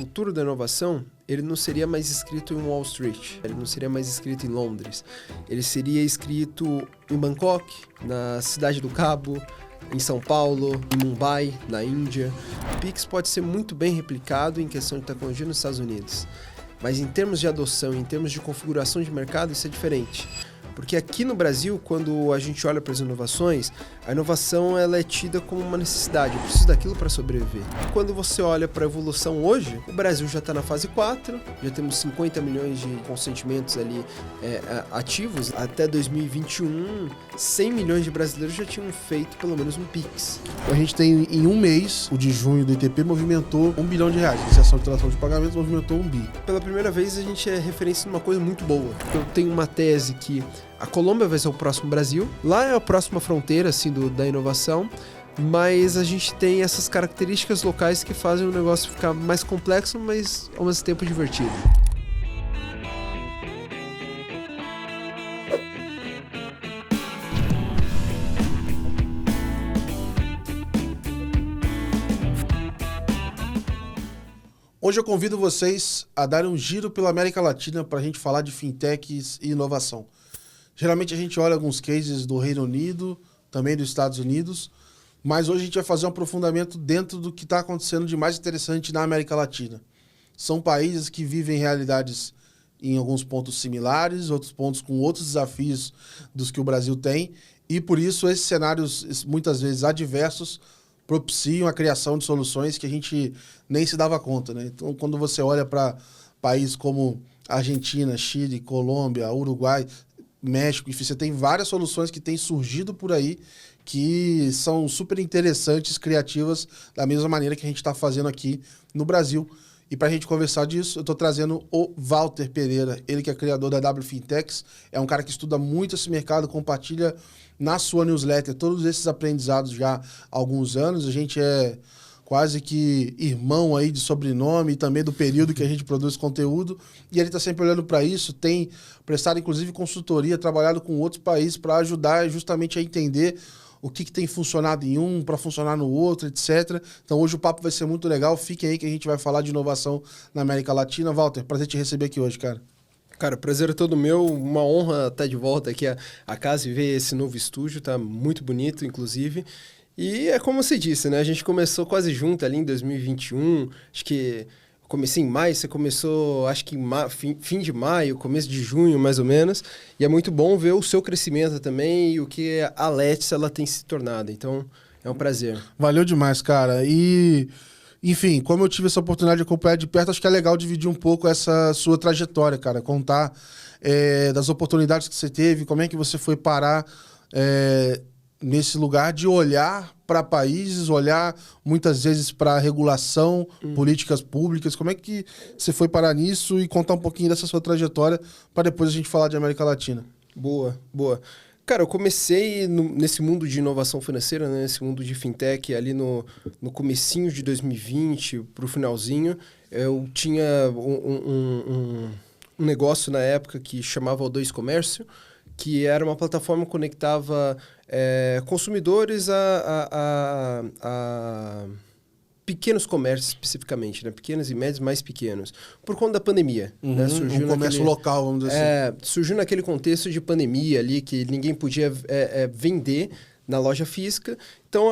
futuro da inovação, ele não seria mais escrito em Wall Street, ele não seria mais escrito em Londres, ele seria escrito em Bangkok, na Cidade do Cabo, em São Paulo, em Mumbai, na Índia. O Pix pode ser muito bem replicado em questão de tecnologia nos Estados Unidos, mas em termos de adoção, em termos de configuração de mercado, isso é diferente. Porque aqui no Brasil, quando a gente olha para as inovações, a inovação ela é tida como uma necessidade, eu preciso daquilo para sobreviver. Quando você olha para a evolução hoje, o Brasil já está na fase 4, já temos 50 milhões de consentimentos ali ativos. Até 2021, 100 milhões de brasileiros já tinham feito pelo menos um Pix. A gente tem em um mês, o de junho do ITP movimentou R$1 bilhão. Iniciação de transação de pagamentos movimentou 1 bi. Pela primeira vez a gente é referência numa coisa muito boa. Eu tenho uma tese que a Colômbia vai ser o próximo Brasil. Lá é a próxima fronteira assim, da inovação, mas a gente tem essas características locais que fazem o negócio ficar mais complexo, mas ao mesmo tempo divertido. Hoje eu convido vocês a darem um giro pela América Latina para a gente falar de fintechs e inovação. Geralmente a gente olha alguns cases do Reino Unido, também dos Estados Unidos, mas hoje a gente vai fazer um aprofundamento dentro do que está acontecendo de mais interessante na América Latina. São países que vivem realidades em alguns pontos similares, outros pontos com outros desafios dos que o Brasil tem, e por isso esses cenários, muitas vezes adversos, propiciam a criação de soluções que a gente nem se dava conta, né? Então, quando você olha para países como Argentina, Chile, Colômbia, Uruguai, México, enfim, você tem várias soluções que têm surgido por aí que são super interessantes, criativas, da mesma maneira que a gente está fazendo aqui no Brasil. E para a gente conversar disso, eu estou trazendo o Walter Pereira, ele que é criador da W Fintechs, é um cara que estuda muito esse mercado, compartilha na sua newsletter todos esses aprendizados já há alguns anos. A gente é quase que irmão aí de sobrenome e também do período que a gente produz conteúdo. E ele está sempre olhando para isso, tem prestado inclusive consultoria, trabalhado com outros países para ajudar justamente a entender o que tem funcionado em um para funcionar no outro, etc. Então hoje o papo vai ser muito legal. Fiquem aí que a gente vai falar de inovação na América Latina. Walter, prazer te receber aqui hoje, cara. Cara, o prazer é todo meu, uma honra estar de volta aqui a casa e ver esse novo estúdio, tá muito bonito, inclusive. E é como você disse, né? A gente começou quase junto ali em 2021, acho que comecei em maio, você começou, acho que fim de maio, começo de junho, mais ou menos. E é muito bom ver o seu crescimento também e o que a Let's ela tem se tornado. Então, é um prazer. Valeu demais, cara. E, enfim, como eu tive essa oportunidade de acompanhar de perto, acho que é legal dividir um pouco essa sua trajetória, cara. Contar das oportunidades que você teve, como é que você foi parar nesse lugar de olhar para países, olhar muitas vezes para regulação, políticas públicas. Como é que você foi parar nisso e contar um pouquinho dessa sua trajetória para depois a gente falar de América Latina? Boa, boa. Cara, eu comecei nesse mundo de inovação financeira, né, nesse mundo de fintech ali no comecinho de 2020, para o finalzinho. Eu tinha um negócio na época que chamava O2 Comércio, que era uma plataforma que conectava consumidores a pequenos comércios especificamente, né? Pequenos e médios mais pequenos, por conta da pandemia. Né? Surgiu um comércio local, vamos dizer assim. Surgiu naquele contexto de pandemia ali, que ninguém podia vender na loja física. Então,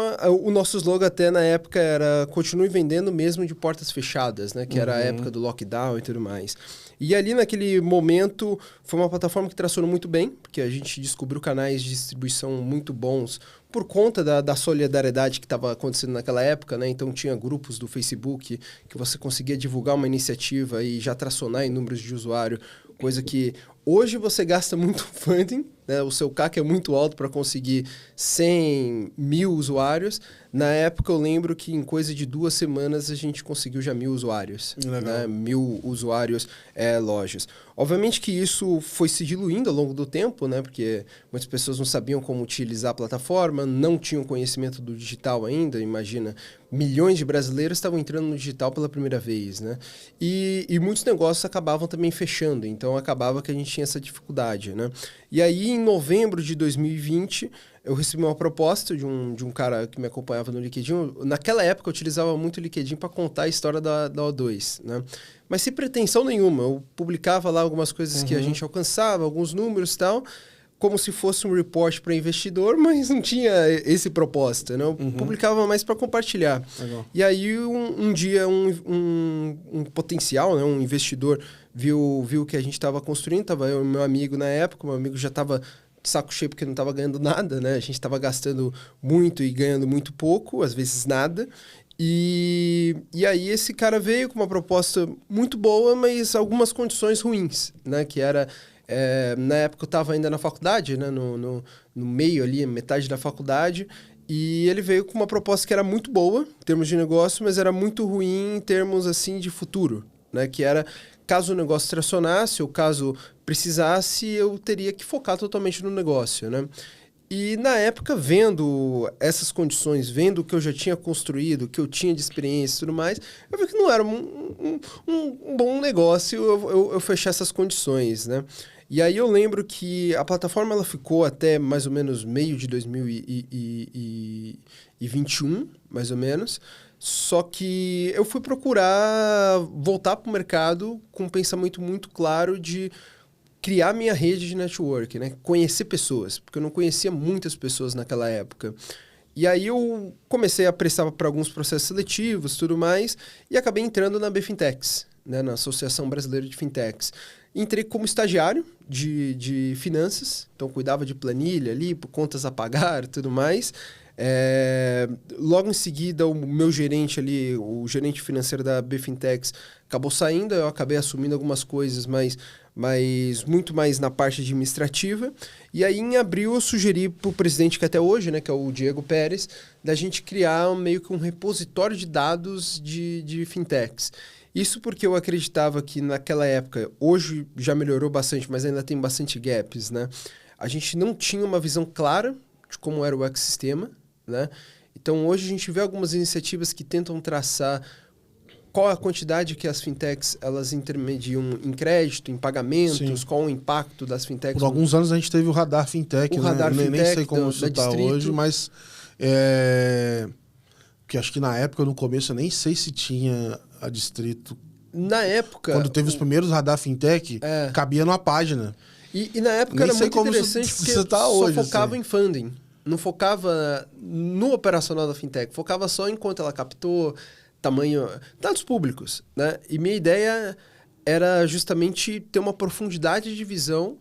o nosso slogan até na época era continue vendendo mesmo de portas fechadas, né? Que era a época do lockdown e tudo mais. E ali, naquele momento, foi uma plataforma que tracionou muito bem, porque a gente descobriu canais de distribuição muito bons por conta da solidariedade que estava acontecendo naquela época, né? Então, tinha grupos do Facebook que você conseguia divulgar uma iniciativa e já tracionar em números de usuário, coisa que hoje você gasta muito funding, né? O seu CAC é muito alto para conseguir 100 mil usuários. Na época, eu lembro que em coisa de 2 semanas a gente conseguiu já 1.000 usuários. Né? 1.000 usuários lojas. Obviamente que isso foi se diluindo ao longo do tempo, né? Porque muitas pessoas não sabiam como utilizar a plataforma, não tinham conhecimento do digital ainda. Imagina, milhões de brasileiros estavam entrando no digital pela primeira vez, né? E muitos negócios acabavam também fechando, então acabava que a gente tinha essa dificuldade, né? E aí, em novembro de 2020, eu recebi uma proposta de um cara que me acompanhava no LinkedIn. Naquela época, eu utilizava muito o LinkedIn para contar a história da O2, né? Mas sem pretensão nenhuma. Eu publicava lá algumas coisas que a gente alcançava, alguns números e tal, como se fosse um report para investidor, mas não tinha esse propósito, né? Eu publicava mais para compartilhar. Legal. E aí, um dia, um potencial, né? Um investidor viu o que a gente estava construindo. Tava eu e meu amigo na época. Meu amigo já estava saco cheio porque não estava ganhando nada, né? A gente estava gastando muito e ganhando muito pouco, às vezes nada. E aí esse cara veio com uma proposta muito boa, mas algumas condições ruins, né? Que era... na época eu estava ainda na faculdade, né? No meio ali, metade da faculdade. E ele veio com uma proposta que era muito boa em termos de negócio, mas era muito ruim em termos, assim, de futuro, né? Que era... Caso o negócio tracionasse ou caso precisasse, eu teria que focar totalmente no negócio, né? E na época, vendo essas condições, vendo o que eu já tinha construído, o que eu tinha de experiência e tudo mais, eu vi que não era um bom negócio eu fechar essas condições, né? E aí eu lembro que a plataforma ela ficou até mais ou menos meio de 2021, mais ou menos. Só que eu fui procurar voltar para o mercado com um pensamento muito claro de criar minha rede de network, né? Conhecer pessoas, porque eu não conhecia muitas pessoas naquela época. E aí eu comecei a prestar para alguns processos seletivos e tudo mais, e acabei entrando na BFintex, né? Na Associação Brasileira de Fintechs. Entrei como estagiário de finanças, então cuidava de planilha ali, contas a pagar e tudo mais. Logo em seguida, o meu gerente ali, o gerente financeiro da BFintex, acabou saindo, eu acabei assumindo algumas coisas, mas muito mais na parte administrativa. E aí, em abril, eu sugeri para o presidente que até hoje, né, que é o Diego Pérez, da gente criar meio que um repositório de dados de fintechs. Isso porque eu acreditava que naquela época, hoje já melhorou bastante, mas ainda tem bastante gaps, né? A gente não tinha uma visão clara de como era o ecossistema, né? Então, hoje a gente vê algumas iniciativas que tentam traçar qual a quantidade que as fintechs elas intermediam em crédito, em pagamentos, Sim. qual o impacto das fintechs. Por alguns anos a gente teve o Radar Fintech, o né? Radar Nem Fintech sei como isso está hoje, mas... Porque acho que na época, no começo, eu nem sei se tinha a Distrito. Na época... Quando teve os primeiros Radar Fintech, cabia numa página. E na época Nem era sei muito como interessante isso- porque isso tá só hoje, focava assim. em funding. Não focava no operacional da fintech. Focava só em quanto ela captou, tamanho... Dados públicos, né? E minha ideia era justamente ter uma profundidade de visão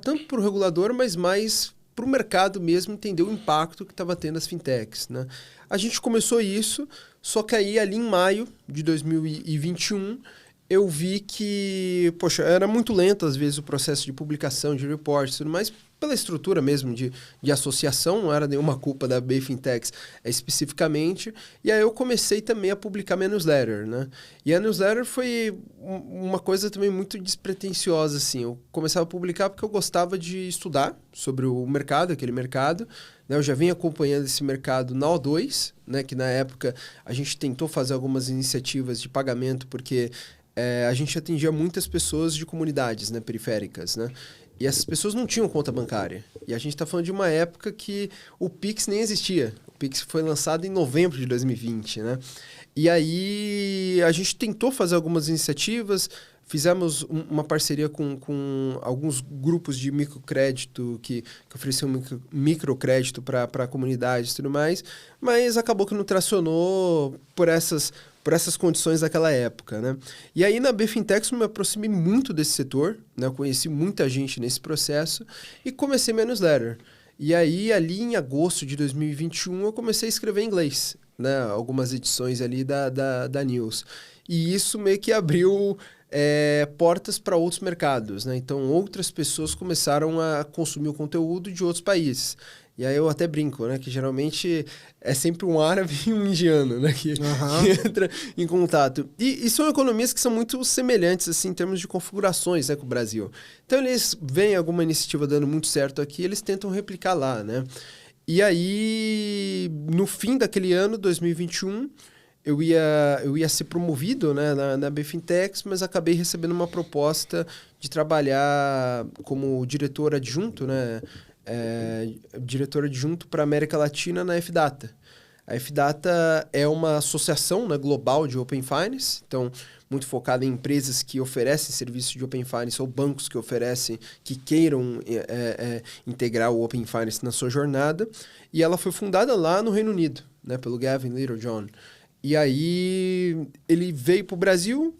tanto para o regulador, mas mais para o mercado mesmo entender o impacto que estava tendo as fintechs, né? A gente começou isso, só que aí ali em maio de 2021... eu vi que, poxa, era muito lento às vezes o processo de publicação de reports e tudo mais, pela estrutura mesmo de associação, não era nenhuma culpa da BFintex especificamente, e aí eu comecei também a publicar minha newsletter, né? E a newsletter foi uma coisa também muito despretensiosa, assim, eu começava a publicar porque eu gostava de estudar sobre o mercado, aquele mercado, né? Eu já vinha acompanhando esse mercado na O2, né? Que na época a gente tentou fazer algumas iniciativas de pagamento, porque a gente atendia muitas pessoas de comunidades, né, periféricas, né? E essas pessoas não tinham conta bancária. E a gente está falando de uma época que o Pix nem existia. O Pix foi lançado em novembro de 2020, né? E aí a gente tentou fazer algumas iniciativas, fizemos uma parceria com alguns grupos de microcrédito que ofereciam microcrédito para comunidades e tudo mais, mas acabou que não tracionou por essas condições daquela época, né? E aí, na BFintex, eu me aproximei muito desse setor, né? Eu conheci muita gente nesse processo e comecei minha newsletter. E aí, ali em agosto de 2021, eu comecei a escrever em inglês, né? Algumas edições ali da News. E isso meio que abriu portas para outros mercados, né? Então, outras pessoas começaram a consumir o conteúdo de outros países. E aí eu até brinco, né? Que geralmente é sempre um árabe e um indiano, né? Que entra em contato. E são economias que são muito semelhantes, assim, em termos de configurações, né? Com o Brasil. Então, eles veem alguma iniciativa dando muito certo aqui, eles tentam replicar lá, né? E aí, no fim daquele ano, 2021... Eu ia ser promovido, né, na BFintex, mas acabei recebendo uma proposta de trabalhar como diretor adjunto, né, diretor adjunto para a América Latina na FData. A FData é uma associação, né, global de Open Finance, então muito focada em empresas que oferecem serviços de Open Finance ou bancos que queiram integrar o Open Finance na sua jornada. E ela foi fundada lá no Reino Unido, né, pelo Gavin Littlejohn. E aí ele veio para o Brasil,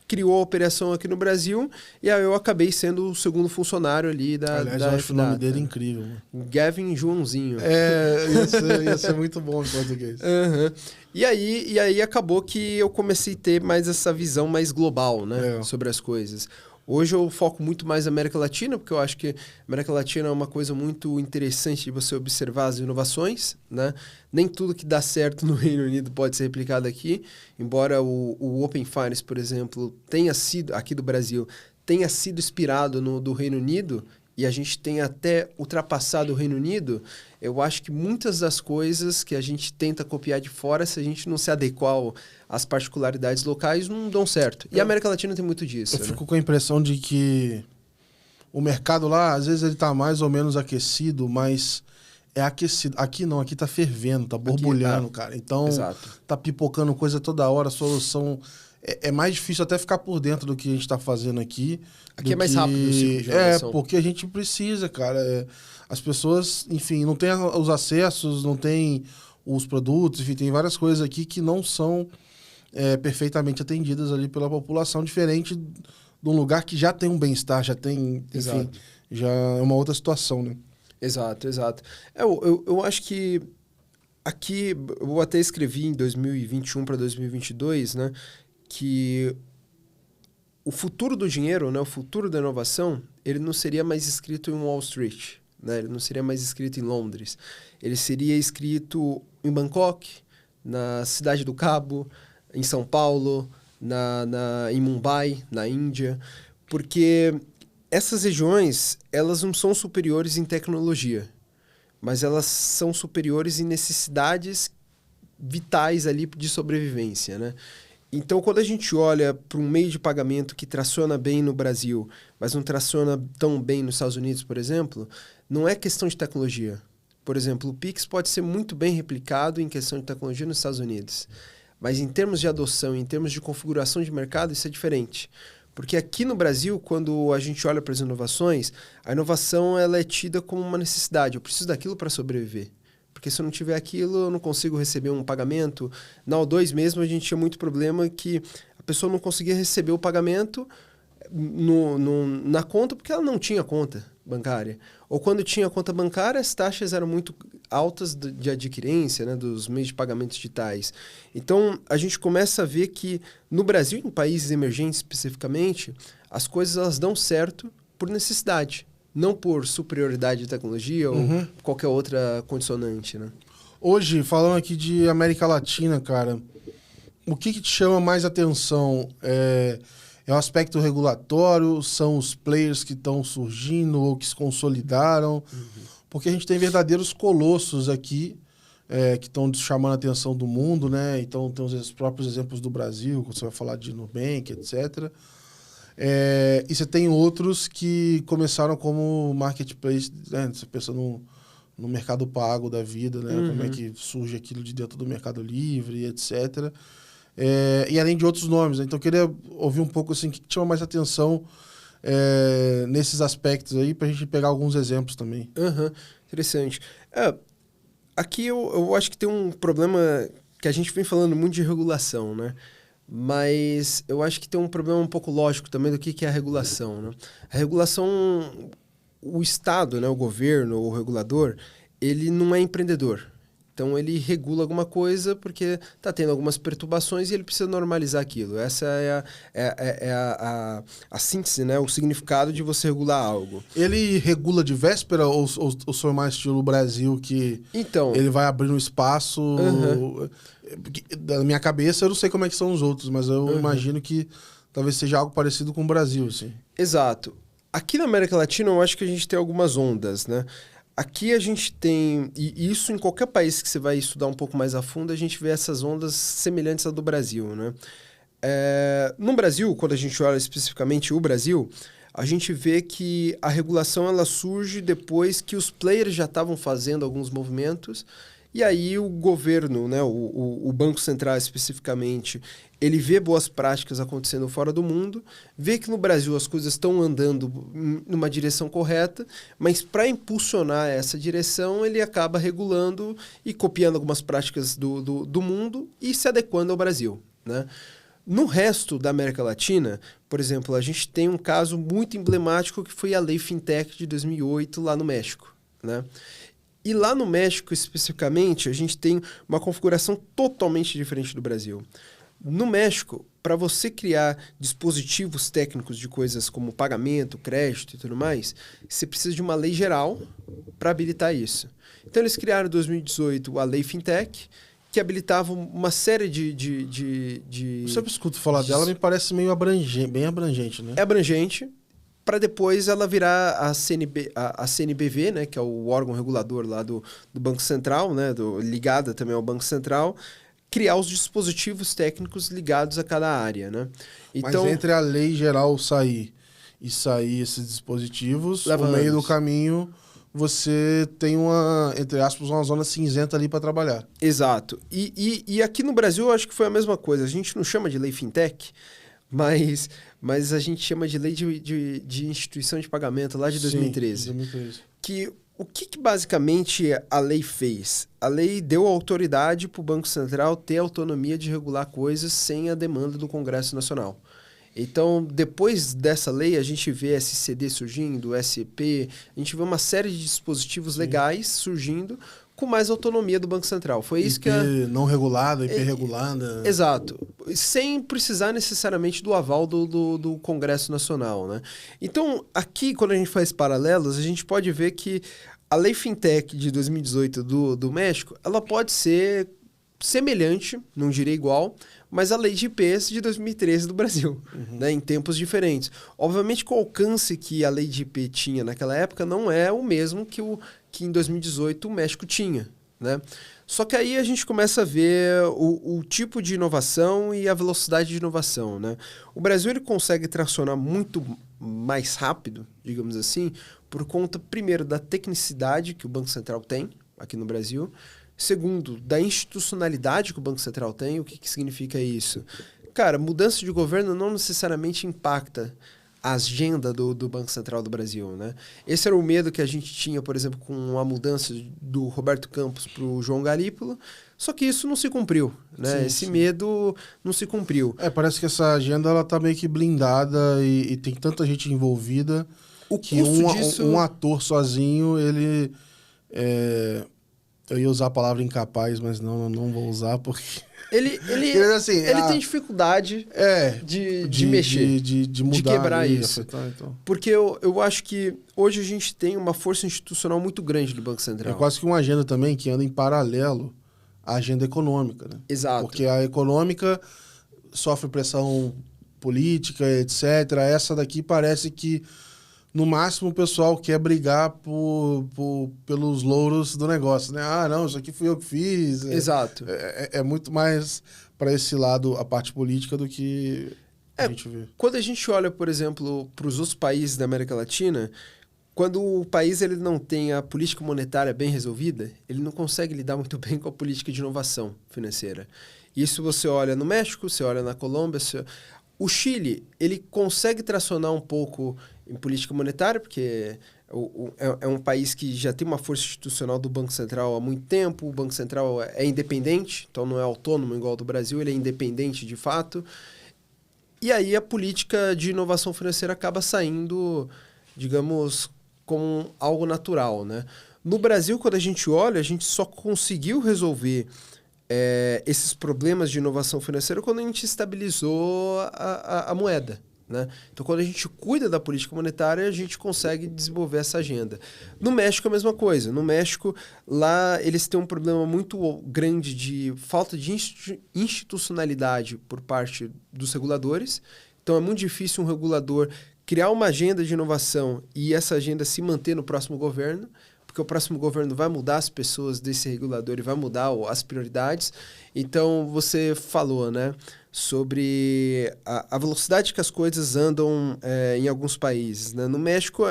criou a operação aqui no Brasil, e aí eu acabei sendo o segundo funcionário ali da Aliás, da eu acho o FData. nome dele incrível. Mano. Gavin Joãozinho. Ia ser muito bom em português. Uhum. E aí acabou que eu comecei a ter mais essa visão mais global, né, sobre as coisas. Hoje eu foco muito mais na América Latina, porque eu acho que a América Latina é uma coisa muito interessante de você observar as inovações, né? Nem tudo que dá certo no Reino Unido pode ser replicado aqui, embora o Open Finance, por exemplo, tenha sido, aqui do Brasil, tenha sido inspirado do Reino Unido, e a gente tem até ultrapassado o Reino Unido. Eu acho que muitas das coisas que a gente tenta copiar de fora, se a gente não se adequar às particularidades locais, não dão certo. E a América Latina tem muito disso. Eu fico com a impressão de que o mercado lá, às vezes ele tá mais ou menos aquecido, mas é aquecido. Aqui não, aqui tá fervendo, tá borbulhando, cara. Então, tá pipocando coisa toda hora, a solução... É mais difícil até ficar por dentro do que a gente tá fazendo aqui. Aqui é mais rápido o ciclo de inovação. Porque a gente precisa, cara. As pessoas, enfim, não têm os acessos, não têm os produtos, enfim, tem várias coisas aqui que não são perfeitamente atendidas ali pela população, diferente de um lugar que já tem um bem-estar, já tem, enfim, já é uma outra situação, né? Exato. Eu acho que aqui, eu até escrevi em 2021 para 2022, né, que o futuro do dinheiro, né, o futuro da inovação, ele não seria mais escrito em Wall Street, né, ele não seria mais escrito em Londres. Ele seria escrito em Bangkok, na Cidade do Cabo, em São Paulo, em Mumbai, na Índia, porque essas regiões, elas não são superiores em tecnologia, mas elas são superiores em necessidades vitais ali de sobrevivência, né? Então, quando a gente olha para um meio de pagamento que traciona bem no Brasil, mas não traciona tão bem nos Estados Unidos, por exemplo, não é questão de tecnologia. Por exemplo, o Pix pode ser muito bem replicado em questão de tecnologia nos Estados Unidos, mas em termos de adoção, em termos de configuração de mercado, isso é diferente. Porque aqui no Brasil, quando a gente olha para as inovações, a inovação ela é tida como uma necessidade. Eu preciso daquilo para sobreviver. Porque se eu não tiver aquilo, eu não consigo receber um pagamento. Na O2 mesmo, a gente tinha muito problema que a pessoa não conseguia receber o pagamento na conta porque ela não tinha conta bancária. Ou quando tinha conta bancária, as taxas eram muito altas de adquirência, né, dos meios de pagamento digitais. Então, a gente começa a ver que no Brasil, em países emergentes especificamente, as coisas elas dão certo por necessidade. Não por superioridade de tecnologia ou qualquer outra condicionante, né? Hoje, falando aqui de América Latina, cara, o que te chama mais atenção? É o aspecto regulatório? São os players que estão surgindo ou que se consolidaram? Porque a gente tem verdadeiros colossos aqui que estão chamando a atenção do mundo, né? Então, tem os próprios exemplos do Brasil, quando você vai falar de Nubank, etc., e você tem outros que começaram como marketplace, né? Você pensa no mercado pago da vida, né? Como é que surge aquilo de dentro do Mercado Livre, etc. E além de outros nomes, né? Então eu queria ouvir um pouco assim, o que chama mais atenção nesses aspectos aí, para a gente pegar alguns exemplos também. Interessante. Aqui eu acho que tem um problema que a gente vem falando muito de regulação, né? Mas eu acho que tem um problema um pouco lógico também do que é a regulação, né? A regulação, o Estado, né, o governo, o regulador, ele não é empreendedor. Então, ele regula alguma coisa porque está tendo algumas perturbações e ele precisa normalizar aquilo. Essa é a síntese, né, o significado de você regular algo. Ele regula de véspera ou sou mais estilo Brasil que ele vai abrir um espaço... Da minha cabeça, eu não sei como é que são os outros, mas eu imagino que talvez seja algo parecido com o Brasil, assim. Exato. Aqui na América Latina, eu acho que a gente tem algumas ondas, né? Aqui a gente tem, e isso em qualquer país que você vai estudar um pouco mais a fundo, a gente vê essas ondas semelhantes à do Brasil, né? No Brasil, quando a gente olha especificamente o Brasil, a gente vê que a regulação ela surge depois que os players já estavam fazendo alguns movimentos, e aí o governo, né, o Banco Central especificamente, ele vê boas práticas acontecendo fora do mundo, vê que no Brasil as coisas estão andando numa direção correta, mas para impulsionar essa direção, ele acaba regulando e copiando algumas práticas do mundo e se adequando ao Brasil, né? No resto da América Latina, por exemplo, a gente tem um caso muito emblemático que foi a Lei Fintech de 2008 lá no México, né? E lá no México, especificamente, a gente tem uma configuração totalmente diferente do Brasil. No México, para você criar dispositivos técnicos de coisas como pagamento, crédito e tudo mais, você precisa de uma lei geral para habilitar isso. Então, eles criaram em 2018 a Lei Fintech, que habilitava uma série Eu sempre escuto falar dela, me parece meio abrangente, bem abrangente, né? É abrangente, para depois ela virar a CNBV, né, que é o órgão regulador lá do Banco Central, né, ligada também ao Banco Central, criar os dispositivos técnicos ligados a cada área, né? Então, mas entre a lei geral sair e sair esses dispositivos, no meio do caminho, você tem uma, entre aspas, uma zona cinzenta ali para trabalhar. Exato. E aqui no Brasil eu acho que foi a mesma coisa. A gente não chama de lei fintech, mas a gente chama de lei de instituição de pagamento lá de 2013. Sim, 2013. O que basicamente a lei fez? A lei deu autoridade para o Banco Central ter autonomia de regular coisas sem a demanda do Congresso Nacional. Então, depois dessa lei, a gente vê SCD surgindo, SEP, a gente vê uma série de dispositivos legais surgindo com mais autonomia do Banco Central. Foi isso IP não regulada, IP regulada. Exato. Sem precisar necessariamente do aval do Congresso Nacional, né? Então, aqui, quando a gente faz paralelos, a gente pode ver que a Lei Fintech de 2018 do México, ela pode ser semelhante, não diria igual, mas a lei de IPs de 2013 do Brasil, né, em tempos diferentes. Obviamente que o alcance que a lei de IP tinha naquela época não é o mesmo que em 2018 o México tinha, né? Só que aí a gente começa a ver o tipo de inovação e a velocidade de inovação, né? O Brasil ele consegue tracionar muito mais rápido, digamos assim, por conta, primeiro, da tecnicidade que o Banco Central tem aqui no Brasil. Segundo, da institucionalidade que o Banco Central tem. O que significa isso? Cara, mudança de governo não necessariamente impacta a agenda do Banco Central do Brasil, né? Esse era o medo que a gente tinha, por exemplo, com a mudança do Roberto Campos para o João Galípolo, só que isso não se cumpriu, né? Esse medo não se cumpriu. Parece que essa agenda ela tá meio que blindada e tem tanta gente envolvida que um ator sozinho, ele... Eu ia usar a palavra incapaz, mas não vou usar porque... Ele tem dificuldade de mexer, de mudar, de quebrar isso. Afetar, então. Porque eu acho que hoje a gente tem uma força institucional muito grande do Banco Central. É quase que uma agenda também que anda em paralelo à agenda econômica, né? Exato. Porque a econômica sofre pressão política, etc. Essa daqui parece que no máximo o pessoal quer brigar pelos louros do negócio, né? Ah, não, isso aqui fui eu que fiz. Exato. É muito mais para esse lado a parte política do que a gente vê. Quando a gente olha, por exemplo, para os outros países da América Latina, quando o país ele não tem a política monetária bem resolvida, ele não consegue lidar muito bem com a política de inovação financeira. Isso você olha no México, você olha na Colômbia... O Chile, ele consegue tracionar um pouco em política monetária, porque é um país que já tem uma força institucional do Banco Central há muito tempo. O Banco Central é independente, então não é autônomo igual ao do Brasil, ele é independente de fato. E aí a política de inovação financeira acaba saindo, digamos, como algo natural, né? No Brasil, quando a gente olha, a gente só conseguiu resolver esses problemas de inovação financeira quando a gente estabilizou a moeda, né? Então, quando a gente cuida da política monetária, a gente consegue desenvolver essa agenda. No México, a mesma coisa. No México, lá, eles têm um problema muito grande de falta de institucionalidade por parte dos reguladores. Então, é muito difícil um regulador criar uma agenda de inovação e essa agenda se manter no próximo governo, porque o próximo governo vai mudar as pessoas desse regulador e vai mudar as prioridades. Então, você falou, né, sobre a velocidade que as coisas andam em alguns países, né? No México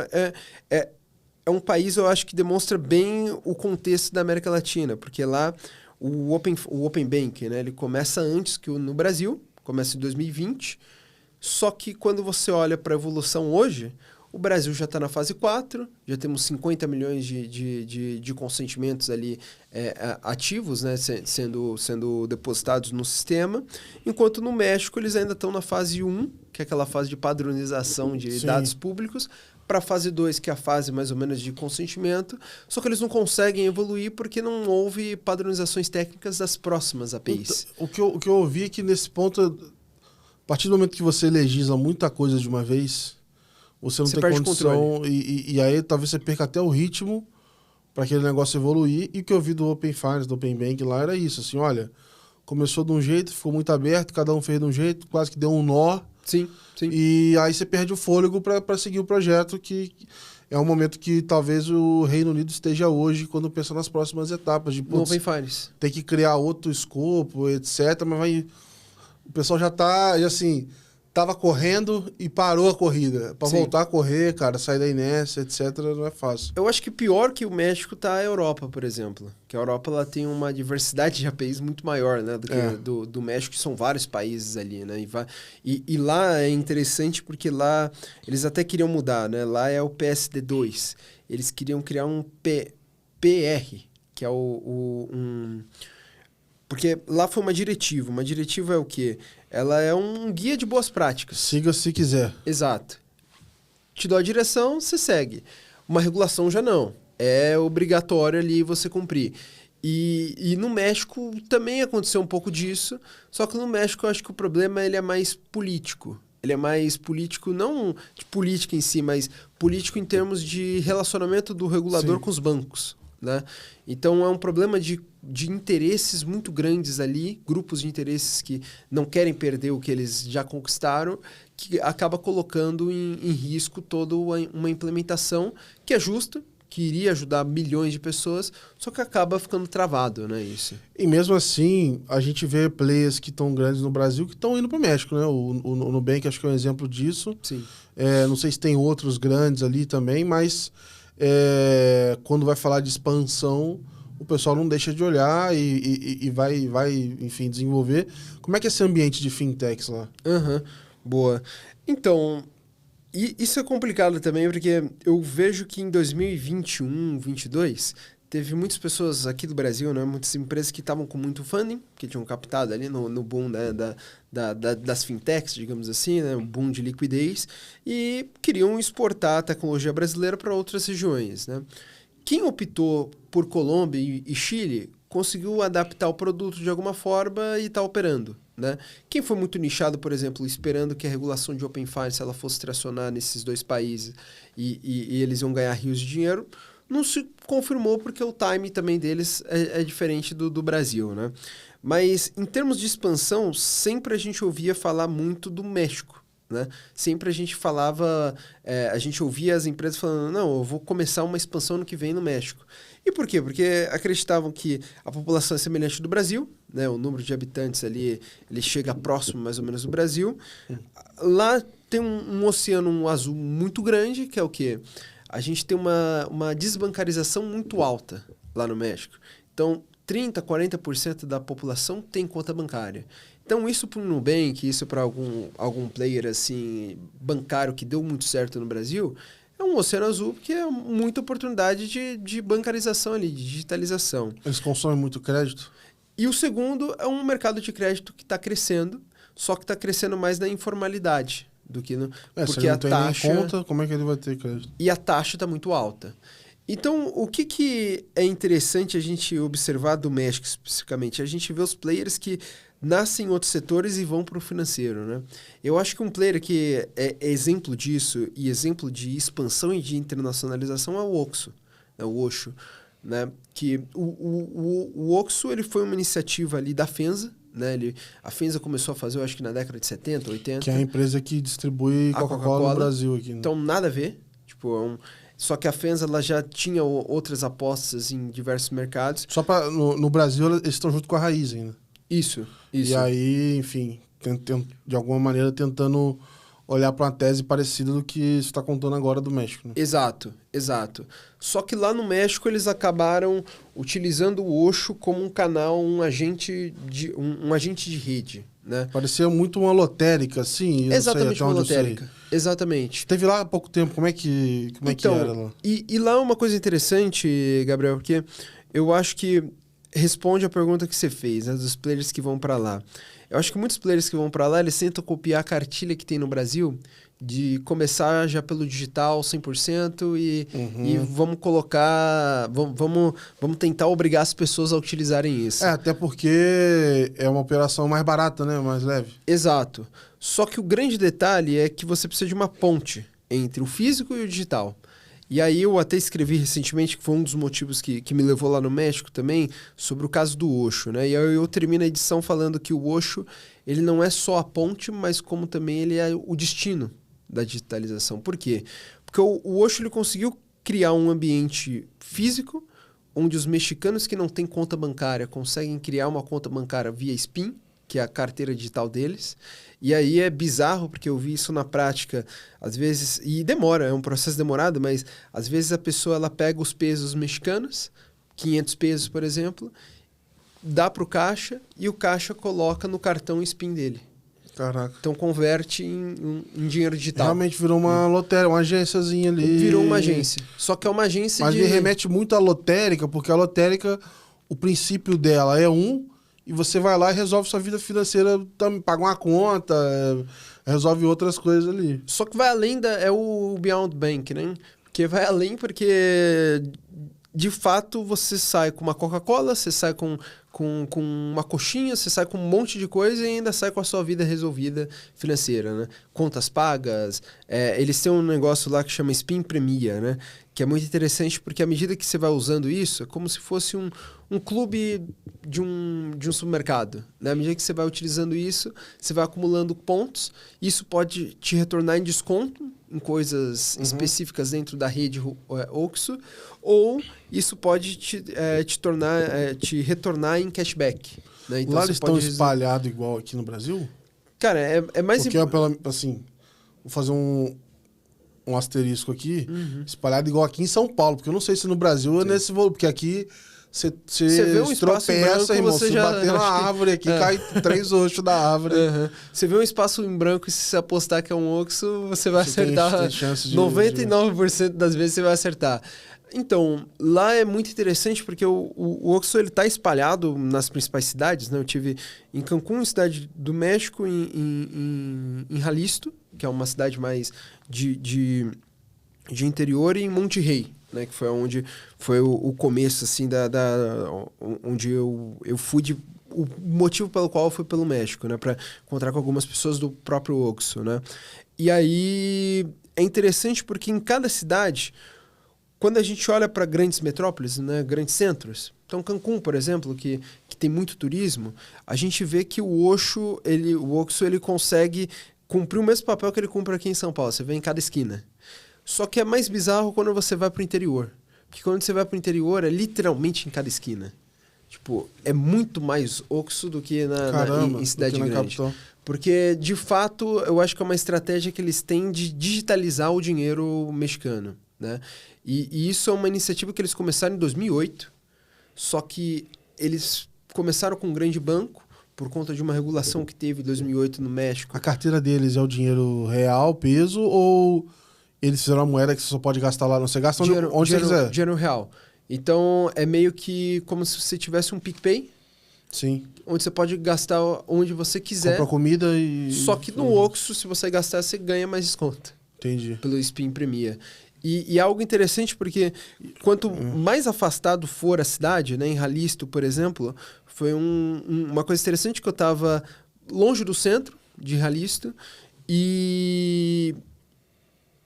é um país, eu acho, que demonstra bem o contexto da América Latina, porque lá o Open Bank, né, ele começa antes que no Brasil, começa em 2020, só que quando você olha para a evolução hoje, o Brasil já está na fase 4, já temos 50 milhões de consentimentos ali ativos, né, sendo depositados no sistema, enquanto no México eles ainda estão na fase 1, que é aquela fase de padronização de dados públicos, para a fase 2, que é a fase mais ou menos de consentimento, só que eles não conseguem evoluir porque não houve padronizações técnicas das próximas APIs. Então, o que eu ouvi é que nesse ponto, a partir do momento que você legisla muita coisa de uma vez, você não tem condição, e aí talvez você perca até o ritmo para aquele negócio evoluir. E o que eu vi do Open Finance, do Open Bank lá, era isso, assim, olha, começou de um jeito, ficou muito aberto, cada um fez de um jeito, quase que deu um nó. Sim. E aí você perde o fôlego para seguir o projeto, que é um momento que talvez o Reino Unido esteja hoje, quando pensa nas próximas etapas. De Open Finance. Tem que criar outro escopo, etc. Mas o pessoal já tá, assim, tava correndo e parou a corrida. Para voltar a correr, cara, sair da inércia, etc., não é fácil. Eu acho que pior que o México tá a Europa, por exemplo. Que a Europa ela tem uma diversidade de APIs muito maior, né, do que do México, que são vários países ali, né? E lá é interessante porque lá eles até queriam mudar, né? Lá é o PSD2. Eles queriam criar um PR, que é porque lá foi uma diretiva. Uma diretiva é o quê? Ela é um guia de boas práticas. Siga se quiser. Exato. Te dou a direção, você segue. Uma regulação já não. É obrigatório ali você cumprir. E no México também aconteceu um pouco disso, só que no México eu acho que o problema ele é mais político. Ele é mais político, não de política em si, mas político em termos de relacionamento do regulador com os bancos, né? Então é um problema de interesses muito grandes ali, grupos de interesses que não querem perder o que eles já conquistaram, que acaba colocando em risco toda uma implementação que é justa, que iria ajudar milhões de pessoas, só que acaba ficando travado, né, isso. E mesmo assim, a gente vê players que estão grandes no Brasil que estão indo para o México, né? O Nubank acho que é um exemplo disso. Sim. Não sei se tem outros grandes ali também, mas quando vai falar de expansão, o pessoal não deixa de olhar e vai, enfim, desenvolver. Como é que é esse ambiente de fintechs lá? Boa. Então, isso é complicado também, porque eu vejo que em 2021, 2022, teve muitas pessoas aqui do Brasil, né, muitas empresas que estavam com muito funding, que tinham captado ali no boom, né, das fintechs, digamos assim, né, um boom de liquidez, e queriam exportar a tecnologia brasileira para outras regiões, né. Quem optou por Colômbia e Chile conseguiu adaptar o produto de alguma forma e está operando, né? Quem foi muito nichado, por exemplo, esperando que a regulação de Open Finance ela fosse tracionar nesses dois países e eles iam ganhar rios de dinheiro, não se confirmou porque o time também deles é diferente do Brasil, né? Mas em termos de expansão, sempre a gente ouvia falar muito do México, né? Sempre a gente a gente ouvia as empresas falando, não, eu vou começar uma expansão no que vem no México. E por quê? Porque acreditavam que a população é semelhante do Brasil, né? O número de habitantes ali, ele chega próximo mais ou menos do Brasil. Lá tem um oceano azul muito grande, que é o quê? A gente tem uma desbancarização muito alta lá no México. Então, 30%, 40% da população tem conta bancária. Então, isso para o Nubank, isso para algum player assim, bancário que deu muito certo no Brasil, é um oceano azul, porque é muita oportunidade de bancarização ali, de digitalização. Eles consomem muito crédito? E o segundo é um mercado de crédito que está crescendo, só que está crescendo mais na informalidade do que no... porque se ele não tem nem conta, como é que ele vai ter crédito? E a taxa está muito alta. Então, o que é interessante a gente observar do México especificamente? A gente vê os players que nascem em outros setores e vão para o financeiro, né? Eu acho que um player que é exemplo disso e exemplo de expansão e de internacionalização é o Oxxo, né? O Oxxo, né? Que o Oxxo ele foi uma iniciativa ali da Fenza, né? A Fenza começou a fazer, eu acho que na década de 70, 80. Que é a empresa que distribui Coca-Cola no Brasil aqui, né? Então, nada a ver. Tipo, só que a Fenza ela já tinha outras apostas em diversos mercados. Só para no Brasil eles estão junto com a Raízen, né? Isso. E aí, enfim, de alguma maneira tentando olhar para uma tese parecida do que você está contando agora do México. Né? Exato, exato. Só que lá no México eles acabaram utilizando o Osho como um canal, um agente de rede. Né? Parecia muito uma lotérica, assim. Exatamente, uma lotérica. Exatamente. Teve lá há pouco tempo, como é que era lá? E lá uma coisa interessante, Gabriel, porque eu acho que responde a pergunta que você fez, né, dos players que vão para lá. Eu acho que muitos players que vão para lá, eles tentam copiar a cartilha que tem no Brasil, de começar já pelo digital 100% e vamos colocar... Vamos tentar obrigar as pessoas a utilizarem isso. Até porque é uma operação mais barata, né? Mais leve. Exato. Só que o grande detalhe é que você precisa de uma ponte entre o físico e o digital. E aí eu até escrevi recentemente, que foi um dos motivos que me levou lá no México também, sobre o caso do Osho, né? E aí eu termino a edição falando que o Osho, ele não é só a ponte, mas como também ele é o destino da digitalização. Por quê? Porque o Osho ele conseguiu criar um ambiente físico, onde os mexicanos que não têm conta bancária conseguem criar uma conta bancária via SPIN, que é a carteira digital deles. E aí é bizarro, porque eu vi isso na prática, às vezes, e demora, é um processo demorado, mas às vezes a pessoa ela pega os pesos mexicanos, 500 pesos, por exemplo, dá para o caixa e o caixa coloca no cartão SPIN dele. Caraca. Então converte em dinheiro digital. Realmente virou uma lotérica, uma agênciazinha ali. Virou uma agência. Só que é uma agência Mas me remete muito à lotérica, porque a lotérica, o princípio dela é e você vai lá e resolve sua vida financeira, paga uma conta, resolve outras coisas ali. Só que vai além é o Beyond Bank, né? Porque vai além porque, de fato, você sai com uma Coca-Cola, você sai com uma coxinha, você sai com um monte de coisa e ainda sai com a sua vida resolvida financeira, né? Contas pagas. Eles têm um negócio lá que chama Spin Premia, né? Que é muito interessante porque à medida que você vai usando isso, é como se fosse um clube de um supermercado. Né? À medida que você vai utilizando isso, você vai acumulando pontos. Isso pode te retornar em desconto em coisas específicas dentro da rede Oxxo, ou isso pode te retornar em cashback. Né? Então, lá eles estão espalhados igual aqui no Brasil? Cara, é mais... Porque, assim, vou fazer um asterisco aqui, espalhado igual aqui em São Paulo, porque eu não sei se no Brasil é nesse volume, porque aqui você vê um espaço em branco, irmão, você já bater na árvore aqui, cai 3 Osho da árvore. Você vê um espaço em branco e se você apostar que é um Oxxo, você vai acertar. Tem chance 99% das vezes você vai acertar. Então, lá é muito interessante porque o Oxxo ele tá espalhado nas principais cidades, né? Eu tive em Cancún, cidade do México, em Jalisco, que é uma cidade mais de interior, e em Monterrey, né? Que foi onde foi o começo, assim, onde eu fui o motivo pelo qual eu fui pelo México, né? Para encontrar com algumas pessoas do próprio Oxxo, né? E aí é interessante porque em cada cidade, quando a gente olha para grandes metrópoles, né, grandes centros, então Cancún, por exemplo, que tem muito turismo, a gente vê que o Oxxo ele consegue cumprir o mesmo papel que ele cumpre aqui em São Paulo. Você vê em cada esquina. Só que é mais bizarro quando você vai para o interior. Porque quando você vai para o interior, é literalmente em cada esquina. Tipo, é muito mais Oxxo do que em cidade grande. Capital. Porque, de fato, eu acho que é uma estratégia que eles têm de digitalizar o dinheiro mexicano, né? E isso é uma iniciativa que eles começaram em 2008, só que eles começaram com um grande banco, por conta de uma regulação que teve em 2008 no México. A carteira deles é o dinheiro real, peso, ou eles fizeram uma moeda que você só pode gastar lá? Não, você gasta onde você quiser? Dinheiro real. Então, é meio que como se você tivesse um PicPay. Sim. Onde você pode gastar onde você quiser. Compra comida e... Só que no Oxxo, se você gastar, você ganha mais desconto. Entendi. Pelo Spin Premia. E é algo interessante porque quanto mais afastado for a cidade, né, em Jalisco, por exemplo, foi uma coisa interessante que eu estava longe do centro de Jalisco e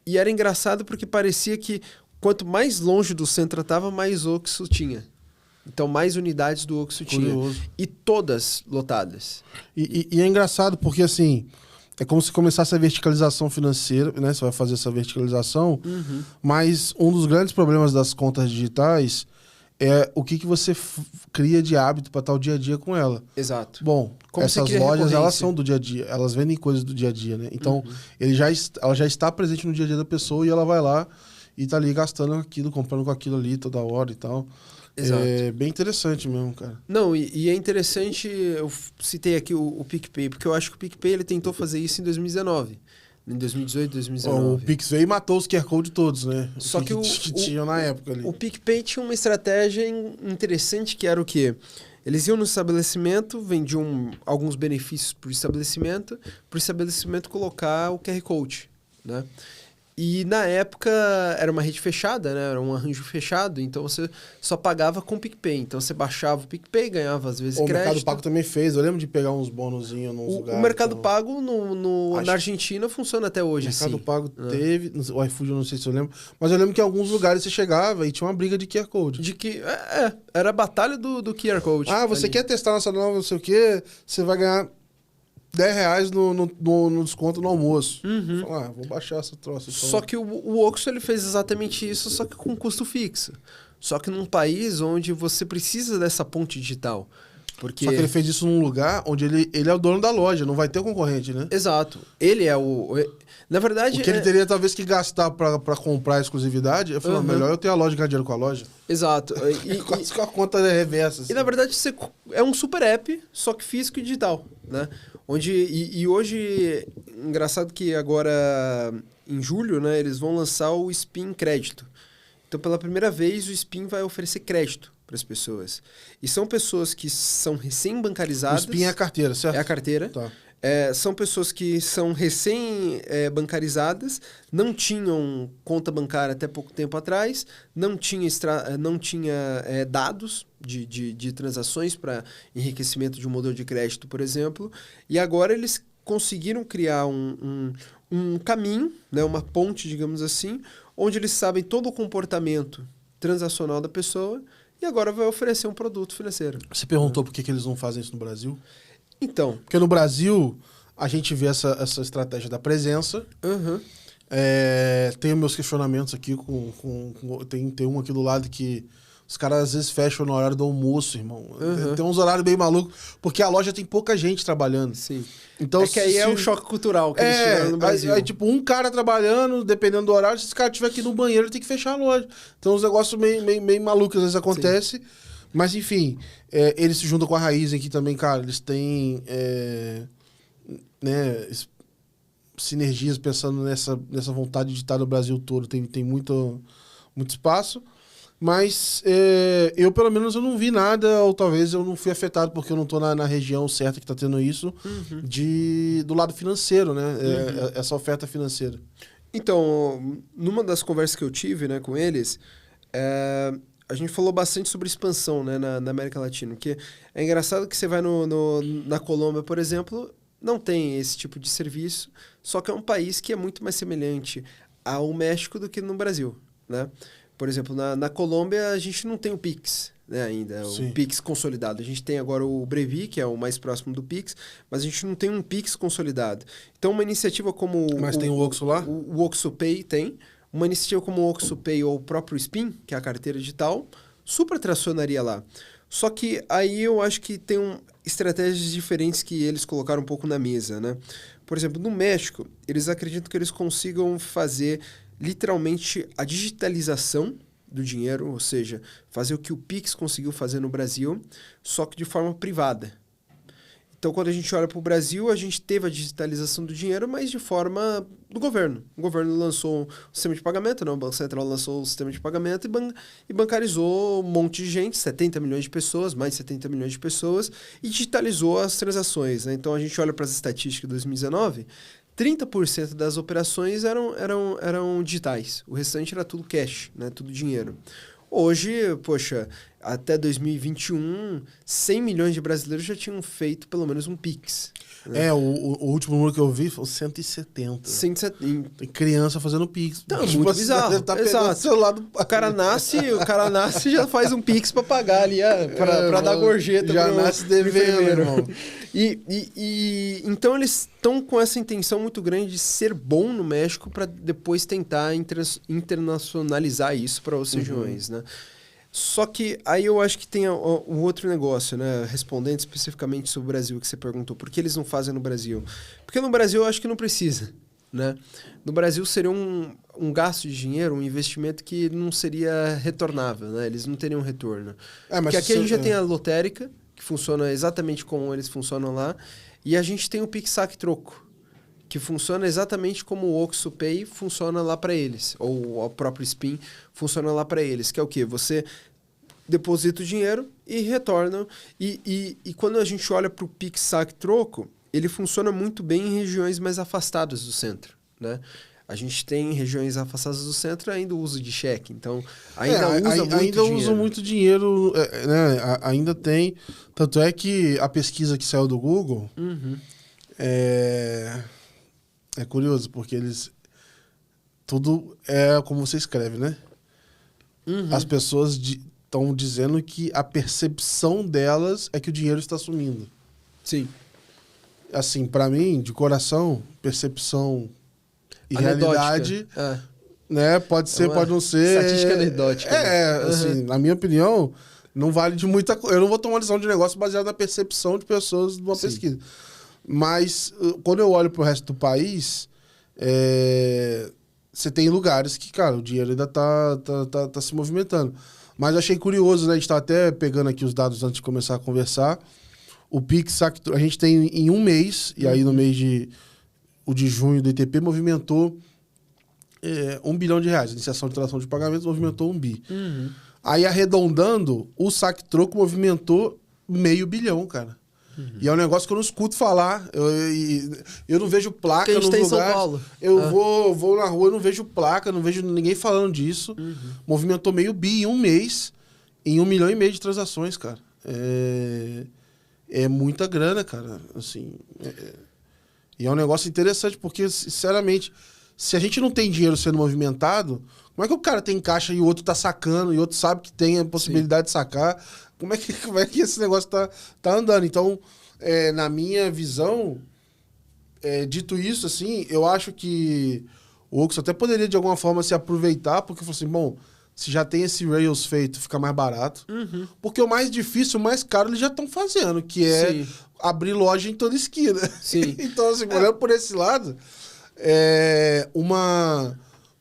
era engraçado porque parecia que quanto mais longe do centro eu estava, mais Oxxo tinha. Então, mais unidades do Oxxo tinha. E todas lotadas. E é engraçado porque, assim, é como se começasse a verticalização financeira, né? Você vai fazer essa verticalização, mas um dos grandes problemas das contas digitais é o que você cria de hábito para estar o dia a dia com ela. Exato. Bom, Como você essas cria lojas, elas recorrência? são do dia a dia. Elas vendem coisas do dia a dia, né? Então, ela já está presente no dia a dia da pessoa e ela vai lá e tá ali gastando aquilo, comprando com aquilo ali toda hora e tal. Exato. É bem interessante mesmo, cara. Não, e é interessante, eu citei aqui o PicPay, porque eu acho que o PicPay ele tentou fazer isso em 2019. Em 2018, 2019. O Pix veio e matou os QR Code todos, né? Só que que tinham na época ali. O PicPay tinha uma estratégia interessante que era o quê? Eles iam no estabelecimento, vendiam alguns benefícios para o estabelecimento colocar o QR Code, né? E na época era uma rede fechada, né? Era um arranjo fechado, então você só pagava com o PicPay. Então você baixava o PicPay, ganhava às vezes O crédito. Mercado Pago também fez, eu lembro de pegar uns bônusinhos nos lugares. O Mercado então. Pago na Argentina funciona até hoje. O Mercado assim, Pago né? teve, o iFood eu não sei se eu lembro, mas eu lembro que em alguns lugares você chegava e tinha uma briga de QR Code. De que era a batalha do QR Code. Ah, você ali. quer testar nossa nova não sei o quê, você vai ganhar R$10 no desconto no almoço. Fala, vou baixar essa troça. Então. Só que o Oxxo ele fez exatamente isso, só que com custo fixo. Só que num país onde você precisa dessa ponte digital. Porque... Só que ele fez isso num lugar onde ele é o dono da loja, não vai ter concorrente, né? Exato. Ele é o... Na verdade... O que ele teria talvez que gastar pra comprar a exclusividade, eu falei, melhor eu ter a loja e ganhar dinheiro com a loja. Exato. Quase com a conta reversa. Assim. E na verdade é um super app, só que físico e digital, né? E hoje, engraçado que agora, em julho, né, eles vão lançar o Spin Crédito. Então, pela primeira vez, o Spin vai oferecer crédito para as pessoas. E são pessoas que são recém-bancarizadas. O Spin é a carteira, certo? É a carteira. Tá. São pessoas que são recém-bancarizadas, não tinham conta bancária até pouco tempo atrás, não tinha dados de transações para enriquecimento de um modelo de crédito, por exemplo, e agora eles conseguiram criar um caminho, né, uma ponte, digamos assim, onde eles sabem todo o comportamento transacional da pessoa e agora vai oferecer um produto financeiro. Você perguntou por que eles não fazem isso no Brasil? Então... Porque no Brasil, a gente vê essa estratégia da presença. Tenho meus questionamentos aqui tem um aqui do lado que os caras às vezes fecham no horário do almoço, irmão. Tem uns horários bem malucos, porque a loja tem pouca gente trabalhando. Sim. Então, que aí é o choque cultural que eles tiveram no Brasil. Aí, tipo, um cara trabalhando, dependendo do horário, se esse cara estiver aqui no banheiro, ele tem que fechar a loja. Então, uns negócios meio malucos às vezes acontecem. Mas, enfim, eles se juntam com a Raizen aqui também, cara. Eles têm sinergias pensando nessa vontade de estar no Brasil todo. Tem muito espaço. Mas eu, pelo menos, eu não vi nada, ou talvez eu não fui afetado porque eu não estou na região certa que está tendo isso, do lado financeiro, né? Essa oferta financeira. Então, numa das conversas que eu tive, né, com eles, a gente falou bastante sobre expansão, né, na América Latina. Porque é engraçado que você vai na Colômbia, por exemplo, não tem esse tipo de serviço, só que é um país que é muito mais semelhante ao México do que no Brasil, né? Por exemplo, na Colômbia, a gente não tem o Pix, né, ainda, o Pix consolidado. A gente tem agora o Brevi, que é o mais próximo do Pix, mas a gente não tem um Pix consolidado. Então, uma iniciativa como... Mas tem o Oxxo lá? O Oxxo Pay tem. Uma iniciativa como o Oxxo Pay ou o próprio Spin, que é a carteira digital, super tracionaria lá. Só que aí eu acho que tem estratégias diferentes que eles colocaram um pouco na mesa, né? Por exemplo, no México, eles acreditam que eles consigam fazer... literalmente a digitalização do dinheiro, ou seja, fazer o que o Pix conseguiu fazer no Brasil, só que de forma privada. Então, quando a gente olha para o Brasil, a gente teve a digitalização do dinheiro, mas de forma do governo. O governo lançou o sistema de pagamento, não? O Banco Central lançou o sistema de pagamento e bancarizou um monte de gente, 70 milhões de pessoas, mais de 70 milhões de pessoas, e digitalizou as transações, né? Então, a gente olha para as estatísticas de 2019... 30% das operações eram digitais. O restante era tudo cash, né? Tudo dinheiro. Hoje, poxa, até 2021, 100 milhões de brasileiros já tinham feito pelo menos um Pix. Né? O último número que eu vi foi 170. 170. Tem criança fazendo Pix. Não, muito bizarro. Exato. O cara nasce e já faz um Pix pra pagar ali, pra dar gorjeta. Já nasce devendo, irmão. Então eles estão com essa intenção muito grande de ser bom no México para depois tentar internacionalizar isso para outras regiões, né? Só que aí eu acho que tem um outro negócio, né? Respondendo especificamente sobre o Brasil, que você perguntou. Por que eles não fazem no Brasil? Porque no Brasil eu acho que não precisa, né? No Brasil seria um gasto de dinheiro, um investimento que não seria retornável, né? Eles não teriam retorno. Porque aqui a gente já tem a lotérica, que funciona exatamente como eles funcionam lá, e a gente tem o Pix Saque Troco, que funciona exatamente como o OxoPay funciona lá para eles, ou o próprio Spin funciona lá para eles, que é o quê? Você deposita o dinheiro e retorna. E quando a gente olha para o Pix Saque Troco, ele funciona muito bem em regiões mais afastadas do centro, né? A gente tem regiões afastadas do centro ainda o uso de cheque, então ainda usa muito dinheiro, né? Ainda tem. Tanto é que a pesquisa que saiu do Google é curioso, porque eles... Tudo é como você escreve, né? As pessoas estão dizendo que a percepção delas é que o dinheiro está sumindo. Sim. Assim, para mim, de coração, percepção e anedótica. Realidade, né? Pode ser, pode não ser. Estatística anedótica. Assim, na minha opinião, não vale de muita coisa. Eu não vou tomar uma decisão de negócio baseada na percepção de pessoas de uma pesquisa. Mas, quando eu olho para o resto do país, você tem lugares que, cara, o dinheiro ainda tá se movimentando. Mas eu achei curioso, né? A gente tá até pegando aqui os dados antes de começar a conversar. O Pix, a gente tem em um mês, e aí no mês de junho do ITP movimentou R$1 bilhão. Iniciação de transação de pagamentos movimentou 1 bi. Aí, arredondando, o Saque Troco movimentou R$500 milhão, cara. E é um negócio que eu não escuto falar. Eu não vejo placa no lugar. Em São Paulo. Eu vou na rua, eu não vejo placa, não vejo ninguém falando disso. Movimentou R$500 milhão em um mês, em R$1,5 milhão de transações, cara. É muita grana, cara. Assim, e é um negócio interessante, porque, sinceramente, se a gente não tem dinheiro sendo movimentado, como é que o cara tem caixa e o outro tá sacando, e o outro sabe que tem a possibilidade de sacar? Como é que esse negócio tá andando? Então, na minha visão, dito isso, assim, eu acho que o Oxo até poderia, de alguma forma, se aproveitar, porque falou assim, bom, se já tem esse Rails feito, fica mais barato. Porque o mais difícil, o mais caro, eles já estão fazendo, que é abrir loja em toda esquina. Sim. Então, assim, olhando por esse lado,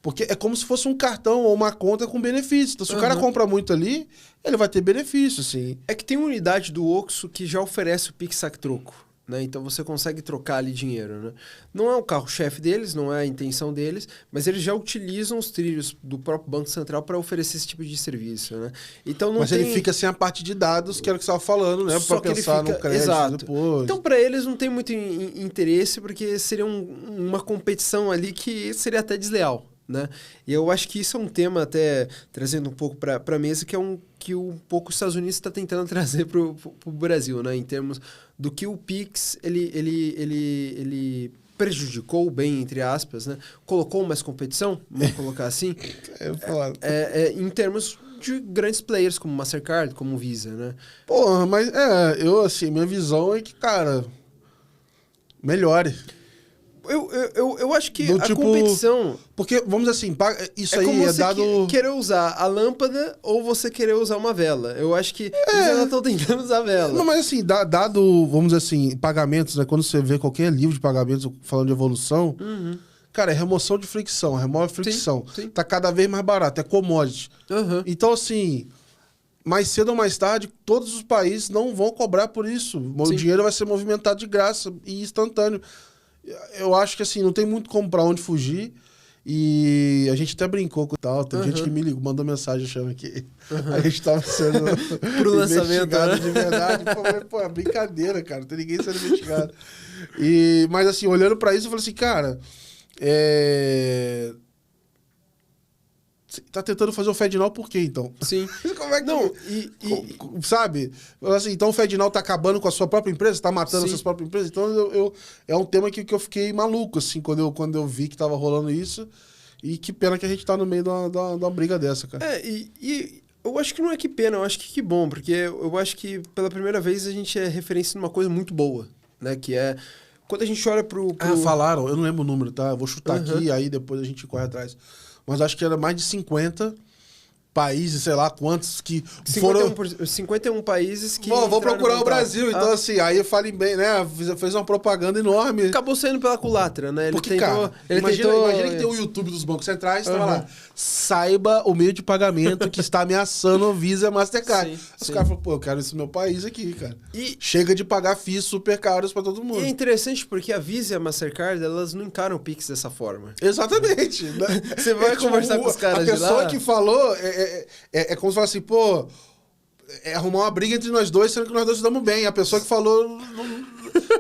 porque é como se fosse um cartão ou uma conta com benefício. Então, se o cara compra muito ali, ele vai ter benefício, sim. É que tem uma unidade do Oxo que já oferece o Pix Saque Troco, né? Então você consegue trocar ali dinheiro, né? Não é o carro-chefe deles, não é a intenção deles, mas eles já utilizam os trilhos do próprio Banco Central para oferecer esse tipo de serviço, né? Então não ele fica sem a parte de dados, que era o que você estava falando, né? Para pensar no crédito. Exato. Depois. Então, para eles não tem muito interesse, porque seria uma competição ali que seria até desleal, né? E eu acho que isso é um tema, até trazendo um pouco para a mesa, que um pouco os Estados Unidos está tentando trazer para o Brasil, né? Em termos do que o Pix ele prejudicou bem, entre aspas, né? Colocou mais competição, vamos colocar assim, em termos de grandes players como Mastercard, como Visa, né? Porra, mas minha visão é que, cara, melhore. Eu acho que a competição... Porque, vamos dizer assim, isso aí como é você dado... querer usar a lâmpada ou você querer usar uma vela. Eu acho que eles ainda estão tentando usar a vela. Não, mas assim, dado, vamos dizer assim, pagamentos, né? Quando você vê qualquer livro de pagamentos falando de evolução, cara, é remoção de fricção, remove fricção. Sim. Tá cada vez mais barato, é commodity. Então, assim, mais cedo ou mais tarde, todos os países não vão cobrar por isso. O dinheiro vai ser movimentado de graça e instantâneo. Eu acho que, assim, não tem muito como pra onde fugir. E a gente até brincou com tal. Tem gente que me ligou, mandou mensagem achando que a gente tava sendo pro lançamento, né? De verdade. Pô, é brincadeira, cara. Não tem ninguém sendo investigado. Mas, assim, olhando pra isso, eu falei assim, cara... Você tá tentando fazer o FedNow por quê, então? Sim. Como é que... Não, sabe? Assim, então o FedNow tá acabando com a sua própria empresa? Tá matando as suas próprias empresas? Então é um tema que eu fiquei maluco, assim, quando eu vi que tava rolando isso. E que pena que a gente tá no meio de uma briga dessa, cara. E eu acho que não é que pena, eu acho que bom. Porque eu acho que pela primeira vez a gente é referência numa coisa muito boa, né? Que é... Quando a gente olha pro... falaram, eu não lembro o número, tá? Eu vou chutar aqui, aí depois a gente corre atrás. Mas acho que era mais de 50 países, sei lá quantos que 51 países que... Vou procurar o Brasil, então assim, aí eu falei bem, né? Fez uma propaganda enorme. Acabou saindo pela culatra, né? Porque, cara, imagina que tem o YouTube dos bancos centrais, tava lá, saiba o meio de pagamento que está ameaçando o Visa e a Mastercard. Os caras falaram, pô, eu quero esse meu país aqui, cara. Chega de pagar FIIs super caros pra todo mundo. E é interessante porque a Visa e a Mastercard, elas não encaram o Pix dessa forma. Exatamente. Você vai conversar com os caras de lá... A pessoa que falou é como se fosse assim, pô... arrumar uma briga entre nós dois, sendo que nós dois estamos bem. A pessoa que falou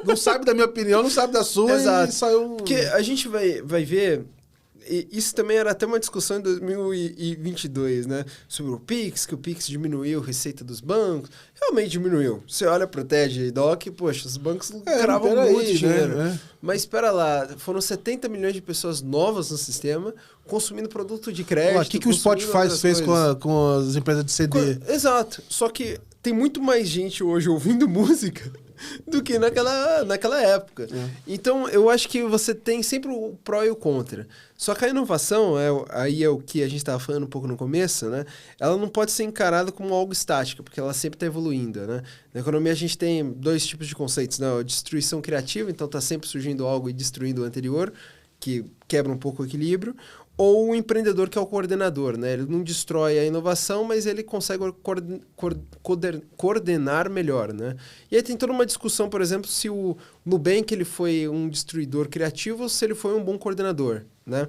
não sabe da minha opinião, não sabe da sua. Exato. E saiu... Porque a gente vai ver... Isso também era até uma discussão em 2022, né? Sobre o Pix, que o Pix diminuiu a receita dos bancos. Realmente diminuiu. Você olha pro TED e DOC, poxa, os bancos cravam muito dinheiro. Né? Mas espera lá, foram 70 milhões de pessoas novas no sistema consumindo produto de crédito. O que o Spotify fez com as empresas de CD? Exato. Só que tem muito mais gente hoje ouvindo música do que naquela época. Então, eu acho que você tem sempre o pró e o contra. Só que a inovação, aí é o que a gente estava falando um pouco no começo, né? Ela não pode ser encarada como algo estático, porque ela sempre está evoluindo, né? Na economia, a gente tem dois tipos de conceitos, né? A destruição criativa, então está sempre surgindo algo e destruindo o anterior, que quebra um pouco o equilíbrio. Ou o empreendedor, que é o coordenador, né? Ele não destrói a inovação, mas ele consegue coordenar melhor, né? E aí tem toda uma discussão, por exemplo, se o Nubank ele foi um destruidor criativo ou se ele foi um bom coordenador, né?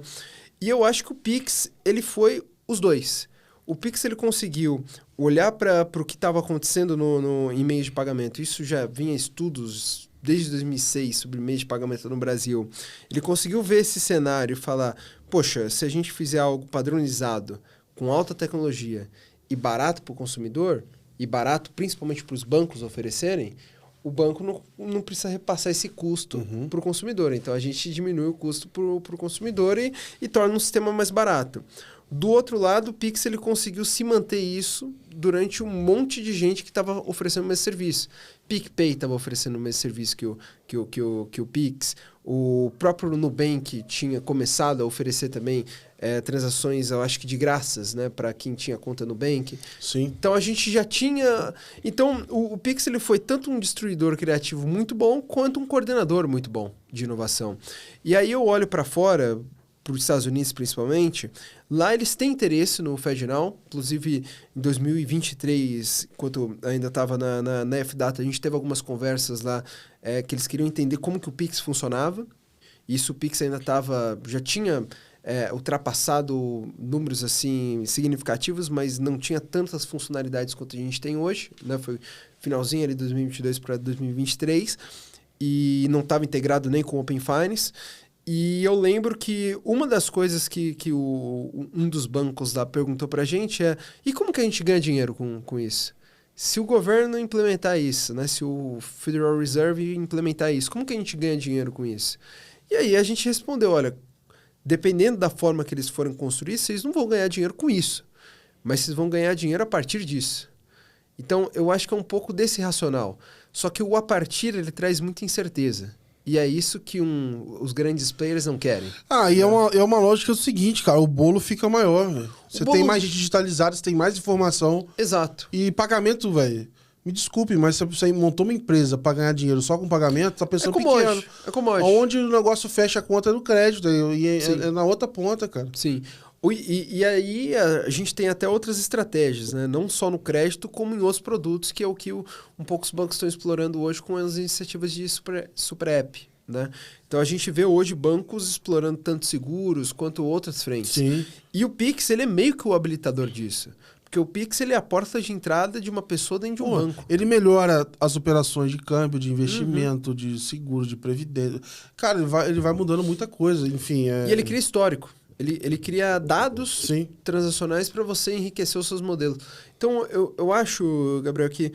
E eu acho que o Pix, ele foi os dois. O Pix, ele conseguiu olhar para o que estava acontecendo em meios de pagamento. Isso já vinha estudos desde 2006 sobre meios de pagamento no Brasil. Ele conseguiu ver esse cenário e falar... Poxa, se a gente fizer algo padronizado, com alta tecnologia e barato para o consumidor, e barato principalmente para os bancos oferecerem, o banco não precisa repassar esse custo para o consumidor. Então, a gente diminui o custo para o consumidor e torna um sistema mais barato. Do outro lado, o Pix ele conseguiu se manter isso durante um monte de gente que estava oferecendo o mesmo serviço. PicPay estava oferecendo o mesmo serviço que o Pix. O próprio Nubank tinha começado a oferecer também transações, eu acho que de graças, né, para quem tinha conta Nubank. Sim. Então, a gente já tinha... Então, o Pix ele foi tanto um destruidor criativo muito bom, quanto um coordenador muito bom de inovação. E aí eu olho para fora... para os Estados Unidos principalmente, lá eles têm interesse no FedNow, inclusive em 2023, enquanto ainda estava na F-Data, a gente teve algumas conversas lá que eles queriam entender como que o Pix funcionava, isso o Pix ainda já tinha ultrapassado números assim significativos, mas não tinha tantas funcionalidades quanto a gente tem hoje, né? Foi finalzinho ali de 2022 para 2023, e não estava integrado nem com o Open Finance. E eu lembro que uma das coisas que um dos bancos lá perguntou pra gente e como que a gente ganha dinheiro com isso? Se o governo implementar isso, né? Se o Federal Reserve implementar isso, como que a gente ganha dinheiro com isso? E aí a gente respondeu, olha, dependendo da forma que eles forem construir, vocês não vão ganhar dinheiro com isso, mas vocês vão ganhar dinheiro a partir disso. Então, eu acho que é um pouco desse racional. Só que o a partir, ele traz muita incerteza. E é isso que os grandes players não querem. E é uma lógica do seguinte, cara, o bolo fica maior, velho. Você tem mais gente digitalizada, você tem mais informação. Exato. E pagamento, velho, me desculpe, mas se você montou uma empresa pra ganhar dinheiro só com pagamento, tá pensando pequeno. É como hoje. Onde o negócio fecha a conta no crédito, e é na outra ponta, cara. Sim. E aí a gente tem até outras estratégias, né? Não só no crédito, como em outros produtos, que é o que um pouco os bancos estão explorando hoje com as iniciativas de super app, né? Então a gente vê hoje bancos explorando tanto seguros quanto outras frentes. Sim. E o Pix, ele é meio que o habilitador disso. Porque o Pix, ele é a porta de entrada de uma pessoa dentro de um banco. Ele melhora as operações de câmbio, de investimento, de seguro, de previdência. Cara, ele vai mudando muita coisa, enfim. E ele cria histórico. Ele cria dados Sim. transacionais para você enriquecer os seus modelos. Então, eu acho, Gabriel, que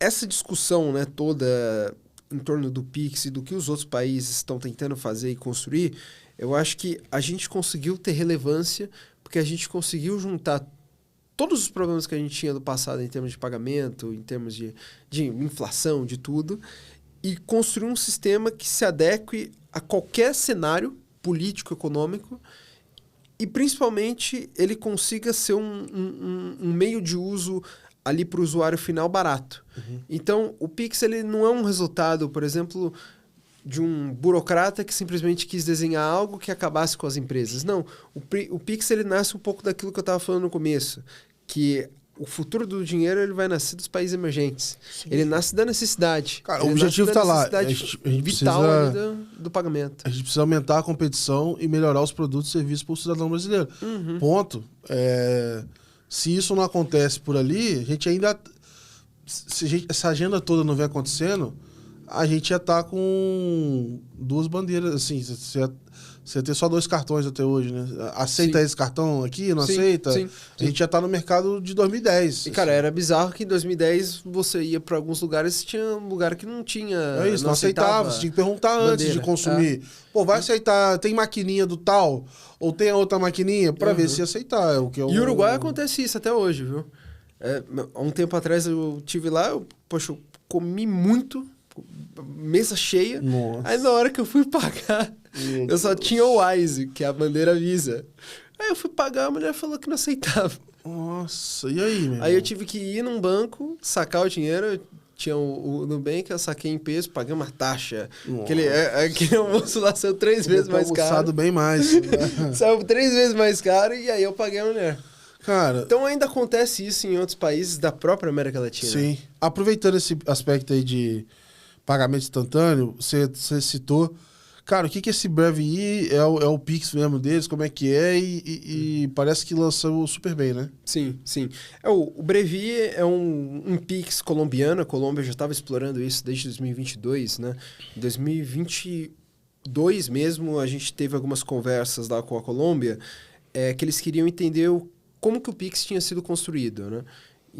essa discussão, né, toda em torno do Pix e do que os outros países estão tentando fazer e construir, eu acho que a gente conseguiu ter relevância porque a gente conseguiu juntar todos os problemas que a gente tinha do passado em termos de pagamento, em termos de inflação, de tudo, e construir um sistema que se adeque a qualquer cenário político, econômico, E, principalmente, ele consiga ser um meio de uso ali para o usuário final barato. Então, o Pix ele não é um resultado, por exemplo, de um burocrata que simplesmente quis desenhar algo que acabasse com as empresas. Não, o Pix ele nasce um pouco daquilo que eu estava falando no começo, que o futuro do dinheiro ele vai nascer dos países emergentes. Sim. Ele nasce da necessidade. Cara, o objetivo está lá. A gente vital precisa, do pagamento. A gente precisa aumentar a competição e melhorar os produtos e serviços para o cidadão brasileiro. Ponto. Se isso não acontece por ali, a gente ainda... Se essa agenda toda não vem acontecendo, a gente já está com duas bandeiras. Assim, você ter só 2 cartões até hoje, né? Aceita esse cartão aqui? Não aceita? Sim. A gente já tá no mercado de 2010. E, cara, era bizarro que em 2010 você ia para alguns lugares e tinha um lugar que não tinha... É isso, não aceitava. Você tinha que perguntar antes de consumir. Pô, vai aceitar, tem maquininha do tal? Ou tem a outra maquininha? Para ver se aceitar. E o Uruguai acontece isso até hoje, viu? Há um tempo atrás eu tive lá, eu comi muito, mesa cheia. Nossa. Aí na hora que eu fui pagar... Eu só tinha o Wise, que é a bandeira Visa. Aí eu fui pagar, a mulher falou que não aceitava. Nossa, e aí, meu? Aí eu tive que ir num banco, sacar o dinheiro. Tinha o Nubank, eu saquei em peso, paguei uma taxa. Aquele almoço lá saiu 3 vezes mais caro. Bem mais. Saiu 3 vezes mais caro e aí eu paguei a mulher. Cara... Então ainda acontece isso em outros países da própria América Latina. Sim. Aproveitando esse aspecto aí de pagamento instantâneo, você citou... Cara, o que esse Brevi é o Pix mesmo deles? Como é que é? E parece que lançou super bem, né? Sim, sim. O Brevi é um Pix colombiano. A Colômbia já estava explorando isso desde 2022, né? Em 2022 mesmo, a gente teve algumas conversas lá com a Colômbia que eles queriam entender como que o Pix tinha sido construído, né?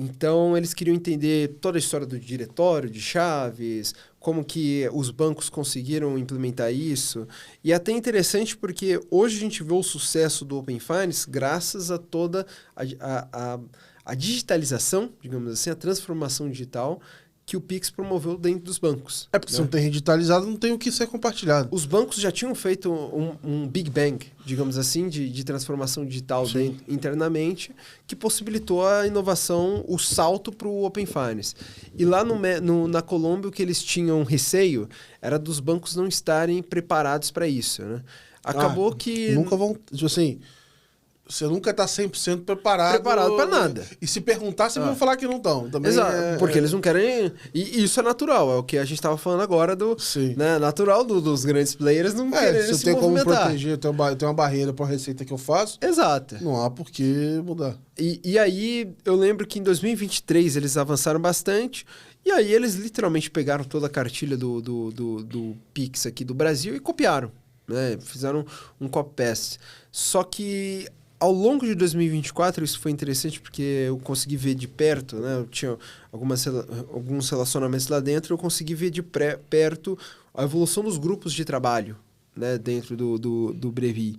Então, eles queriam entender toda a história do diretório, de chaves, como que os bancos conseguiram implementar isso. E é até interessante porque hoje a gente vê o sucesso do Open Finance graças a toda a digitalização, digamos assim, a transformação digital que o Pix promoveu dentro dos bancos. Porque se não tem digitalizado, não tem o que ser compartilhado. Os bancos já tinham feito um Big Bang, digamos assim, de transformação digital internamente, que possibilitou a inovação, o salto para o Open Finance. E lá na Colômbia, o que eles tinham receio era dos bancos não estarem preparados para isso, né? Acabou que... Nunca vão... Tipo assim... Você nunca está 100% preparado para nada. E se perguntar, você vai falar que não estão. Exato, porque eles não querem... E isso é natural, é o que a gente estava falando agora né, natural dos grandes players não quererem se movimentar. Como proteger, tem uma barreira para a receita que eu faço. Exato. Não há por que mudar. E aí, eu lembro que em 2023 eles avançaram bastante, e aí eles literalmente pegaram toda a cartilha do Pix aqui do Brasil e copiaram, né? Fizeram um copy-paste. Só que... Ao longo de 2024, isso foi interessante porque eu consegui ver de perto, né? Eu tinha alguns relacionamentos lá dentro, eu consegui ver de perto a evolução dos grupos de trabalho, né? Dentro do Brevi.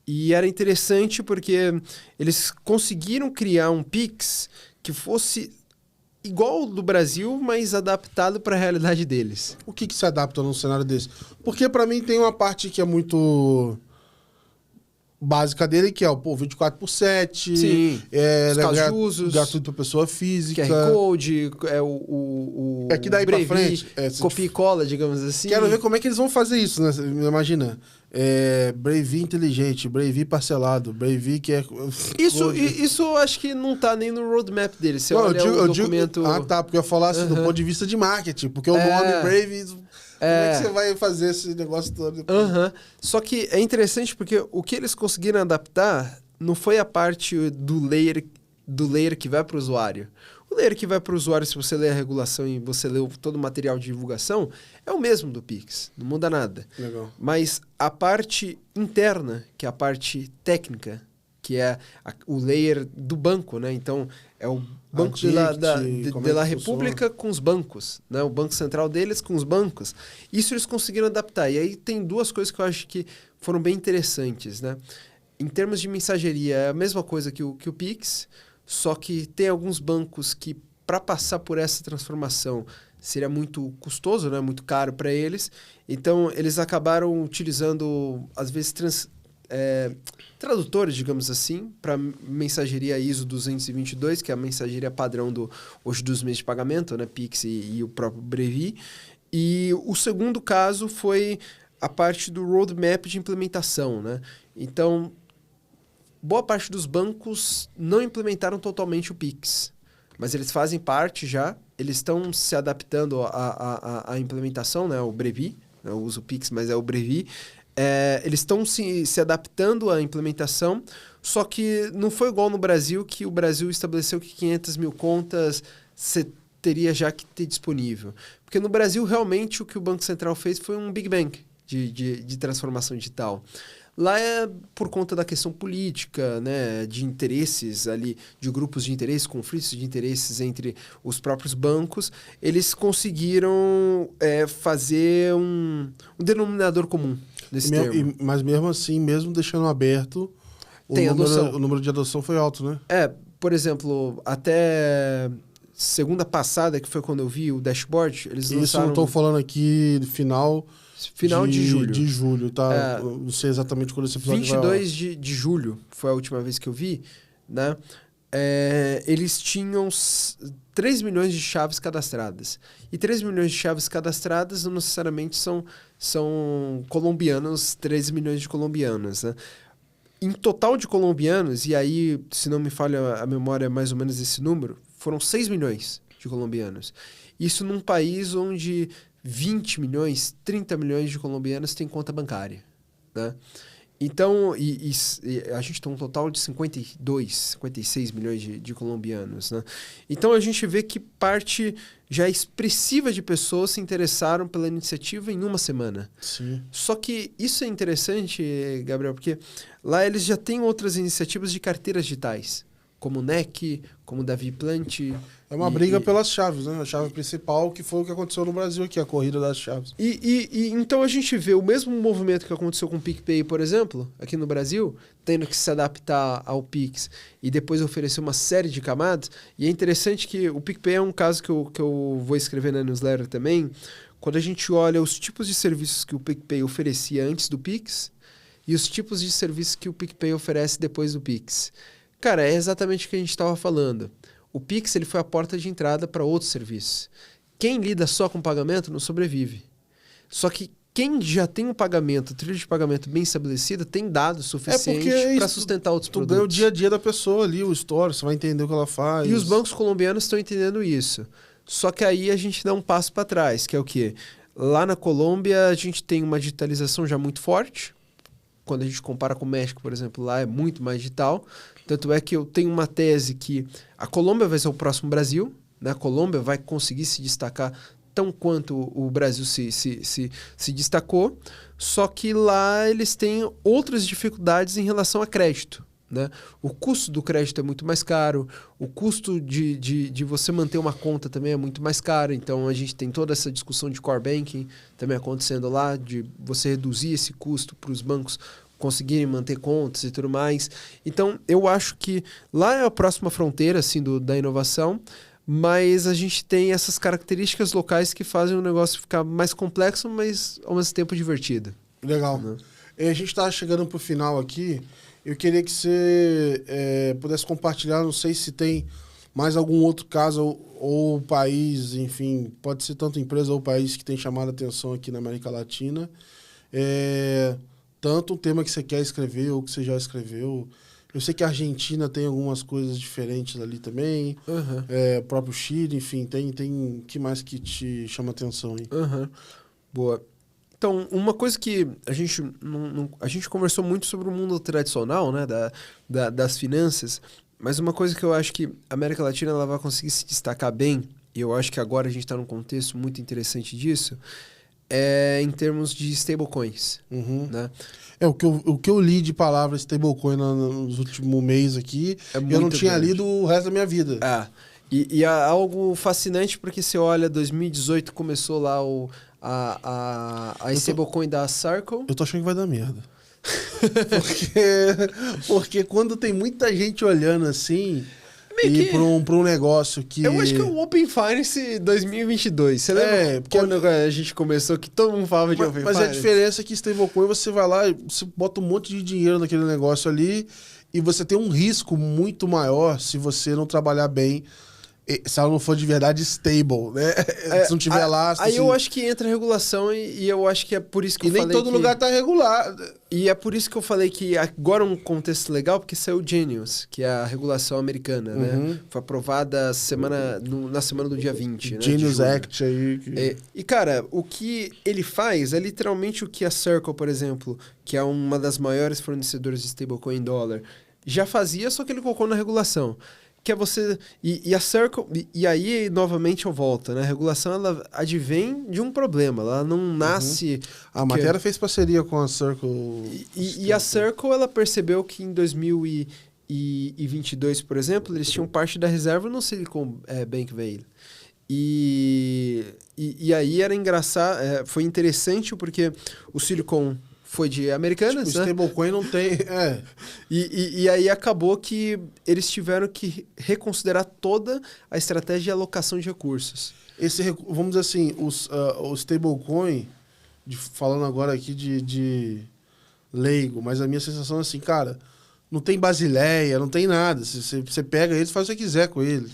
E era interessante porque eles conseguiram criar um Pix que fosse igual ao do Brasil, mas adaptado para a realidade deles. O que se adapta num cenário desse? Porque para mim tem uma parte que é muito... básica dele, que é o 24/7. Sim. Os casos de usos. Gratuito para pessoa física. QR Code, o que daí Brevi, pra frente. Copia e cola, digamos assim. Quero ver como é que eles vão fazer isso, né? Imagina. Brevi inteligente, Brevi parcelado, Brevi que é... Isso eu acho que não tá nem no roadmap dele. Você olha o documento... Porque eu ia falar assim, do ponto de vista de marketing. Porque o nome Brevi... Como é que você vai fazer esse negócio todo? Só que é interessante porque o que eles conseguiram adaptar não foi a parte do layer que vai para o usuário. O layer que vai para o usuário, se você ler a regulação e você ler todo o material de divulgação, é o mesmo do Pix. Não muda nada. Legal. Mas a parte interna, que é a parte técnica, que é o layer do banco, né? Então, é o Banco da República com os bancos, né? O Banco Central deles com os bancos. Isso eles conseguiram adaptar. E aí tem 2 coisas que eu acho que foram bem interessantes, né? Em termos de mensageria, é a mesma coisa que o Pix, só que tem alguns bancos que, para passar por essa transformação, seria muito custoso, né? Muito caro para eles. Então, eles acabaram utilizando, às vezes, tradutores, digamos assim, para mensageria ISO 222, que é a mensageria padrão hoje dos meios de pagamento, né? Pix e o próprio Brevi. E o segundo caso foi a parte do roadmap de implementação, né? Então, boa parte dos bancos não implementaram totalmente o Pix, mas eles fazem parte já, eles estão se adaptando à implementação, né? O Brevi, eu uso o Pix, mas é o Brevi. Eles estão se adaptando à implementação, só que não foi igual no Brasil, que o Brasil estabeleceu que 500 mil contas você teria já que ter disponível. Porque no Brasil, realmente, o que o Banco Central fez foi um Big Bang de transformação digital. Lá é por conta da questão política, né, de interesses ali, de grupos de interesses, conflitos de interesses entre os próprios bancos, eles conseguiram fazer um denominador comum nesse termo. Mas mesmo assim, mesmo deixando aberto, o número de adoção foi alto, né? Por exemplo, até segunda passada, que foi quando eu vi o dashboard, eles lançaram... Isso eu estou falando aqui final de julho. De julho, tá? Não sei exatamente quando esse episódio 22 de julho foi a última vez que eu vi, né? Eles tinham 3 milhões de chaves cadastradas. E 3 milhões de chaves cadastradas não necessariamente são colombianos, 13 milhões de colombianos, né? Em total de colombianos, e aí, se não me falha a memória, mais ou menos esse número, foram 6 milhões de colombianos. Isso num país onde 20 milhões, 30 milhões de colombianos têm conta bancária, né? Então, a gente tem um total de 52, 56 milhões de colombianos, né? Então, a gente vê que parte já expressiva de pessoas se interessaram pela iniciativa em uma semana. Sim. Só que isso é interessante, Gabriel, porque lá eles já têm outras iniciativas de carteiras digitais, como o NEC, como o Davi Plant. É uma briga pelas chaves, né? A chave principal, que foi o que aconteceu no Brasil aqui, a corrida das chaves. Então a gente vê o mesmo movimento que aconteceu com o PicPay, por exemplo, aqui no Brasil, tendo que se adaptar ao Pix e depois oferecer uma série de camadas. E é interessante que o PicPay é um caso que eu vou escrever na newsletter também. Quando a gente olha os tipos de serviços que o PicPay oferecia antes do Pix e os tipos de serviços que o PicPay oferece depois do Pix. Cara, é exatamente o que a gente estava falando. O Pix ele foi a porta de entrada para outros serviços. Quem lida só com pagamento não sobrevive. Só que quem já tem um pagamento, trilha de pagamento bem estabelecida, tem dados suficientes para sustentar outros produtos. Tu ganha o dia a dia da pessoa ali, o story, você vai entender o que ela faz. E os bancos colombianos estão entendendo isso. Só que aí a gente dá um passo para trás, que é o quê? Lá na Colômbia a gente tem uma digitalização já muito forte. Quando a gente compara com o México, por exemplo, lá é muito mais digital. Tanto é que eu tenho uma tese que a Colômbia vai ser o próximo Brasil, né? A Colômbia vai conseguir se destacar tão quanto o Brasil se destacou, só que lá eles têm outras dificuldades em relação a crédito, né? O custo do crédito é muito mais caro, o custo de você manter uma conta também é muito mais caro, então a gente tem toda essa discussão de core banking também acontecendo lá, de você reduzir esse custo para os bancos conseguirem manter contas e tudo mais. Então, eu acho que lá é a próxima fronteira assim, da inovação, mas a gente tem essas características locais que fazem o negócio ficar mais complexo, mas ao mesmo tempo divertido. Legal. Né? A gente está chegando para o final aqui. Eu queria que você pudesse compartilhar, não sei se tem mais algum outro caso ou país, enfim, pode ser tanto empresa ou país que tem chamado a atenção aqui na América Latina. Tanto um tema que você quer escrever ou que você já escreveu. Eu sei que a Argentina tem algumas coisas diferentes ali também. Uhum. O próprio Chile, enfim, tem que mais que te chama atenção aí? Uhum. Boa. Então, uma coisa que a gente conversou muito sobre o mundo tradicional, né, das finanças, mas uma coisa que eu acho que a América Latina ela vai conseguir se destacar bem, e eu acho que agora a gente está num contexto muito interessante disso, em termos de stablecoins. Uhum. Né? O que eu li de palavras stablecoin nos últimos meses aqui, eu não tinha lido o resto da minha vida. E é algo fascinante porque você olha, 2018 começou lá a stablecoin da Circle. Eu tô achando que vai dar merda. porque quando tem muita gente olhando assim... ir para um negócio que... Eu acho que é o Open Finance 2022. Você lembra porque quando a gente começou que todo mundo falava de Open Finance? Mas a diferença é que stablecoin você vai lá e você bota um monte de dinheiro naquele negócio ali e você tem um risco muito maior se você não trabalhar bem, se ela não for de verdade stable, né? Se não tiver lastro. Aí eu acho que entra a regulação e eu acho que é por isso que eu falei. E nem todo lugar tá regulado. E é por isso que eu falei que agora um contexto legal, porque saiu o Genius, que é a regulação americana, né? Foi aprovada na semana do dia 20, né? Genius Act aí. E, cara, o que ele faz é literalmente o que a Circle, por exemplo, que é uma das maiores fornecedoras de stablecoin em dólar, já fazia, só que ele colocou na regulação. Que é você... E a Circle... E aí, novamente, eu volto, né? A regulação, ela advém de um problema. Ela não nasce... A matéria fez parceria com a Circle. E a Circle, ela percebeu que em 2022, por exemplo, eles tinham parte da reserva no Silicon Bank Valley. E aí era engraçado... foi interessante porque o Silicon... foi de Americanas, tipo, né? O stablecoin não tem... E aí acabou que eles tiveram que reconsiderar toda a estratégia de alocação de recursos. Vamos dizer assim, o stablecoin, falando agora aqui de leigo, mas a minha sensação é assim, cara, não tem basileia, não tem nada. Você pega eles e faz o que você quiser com ele.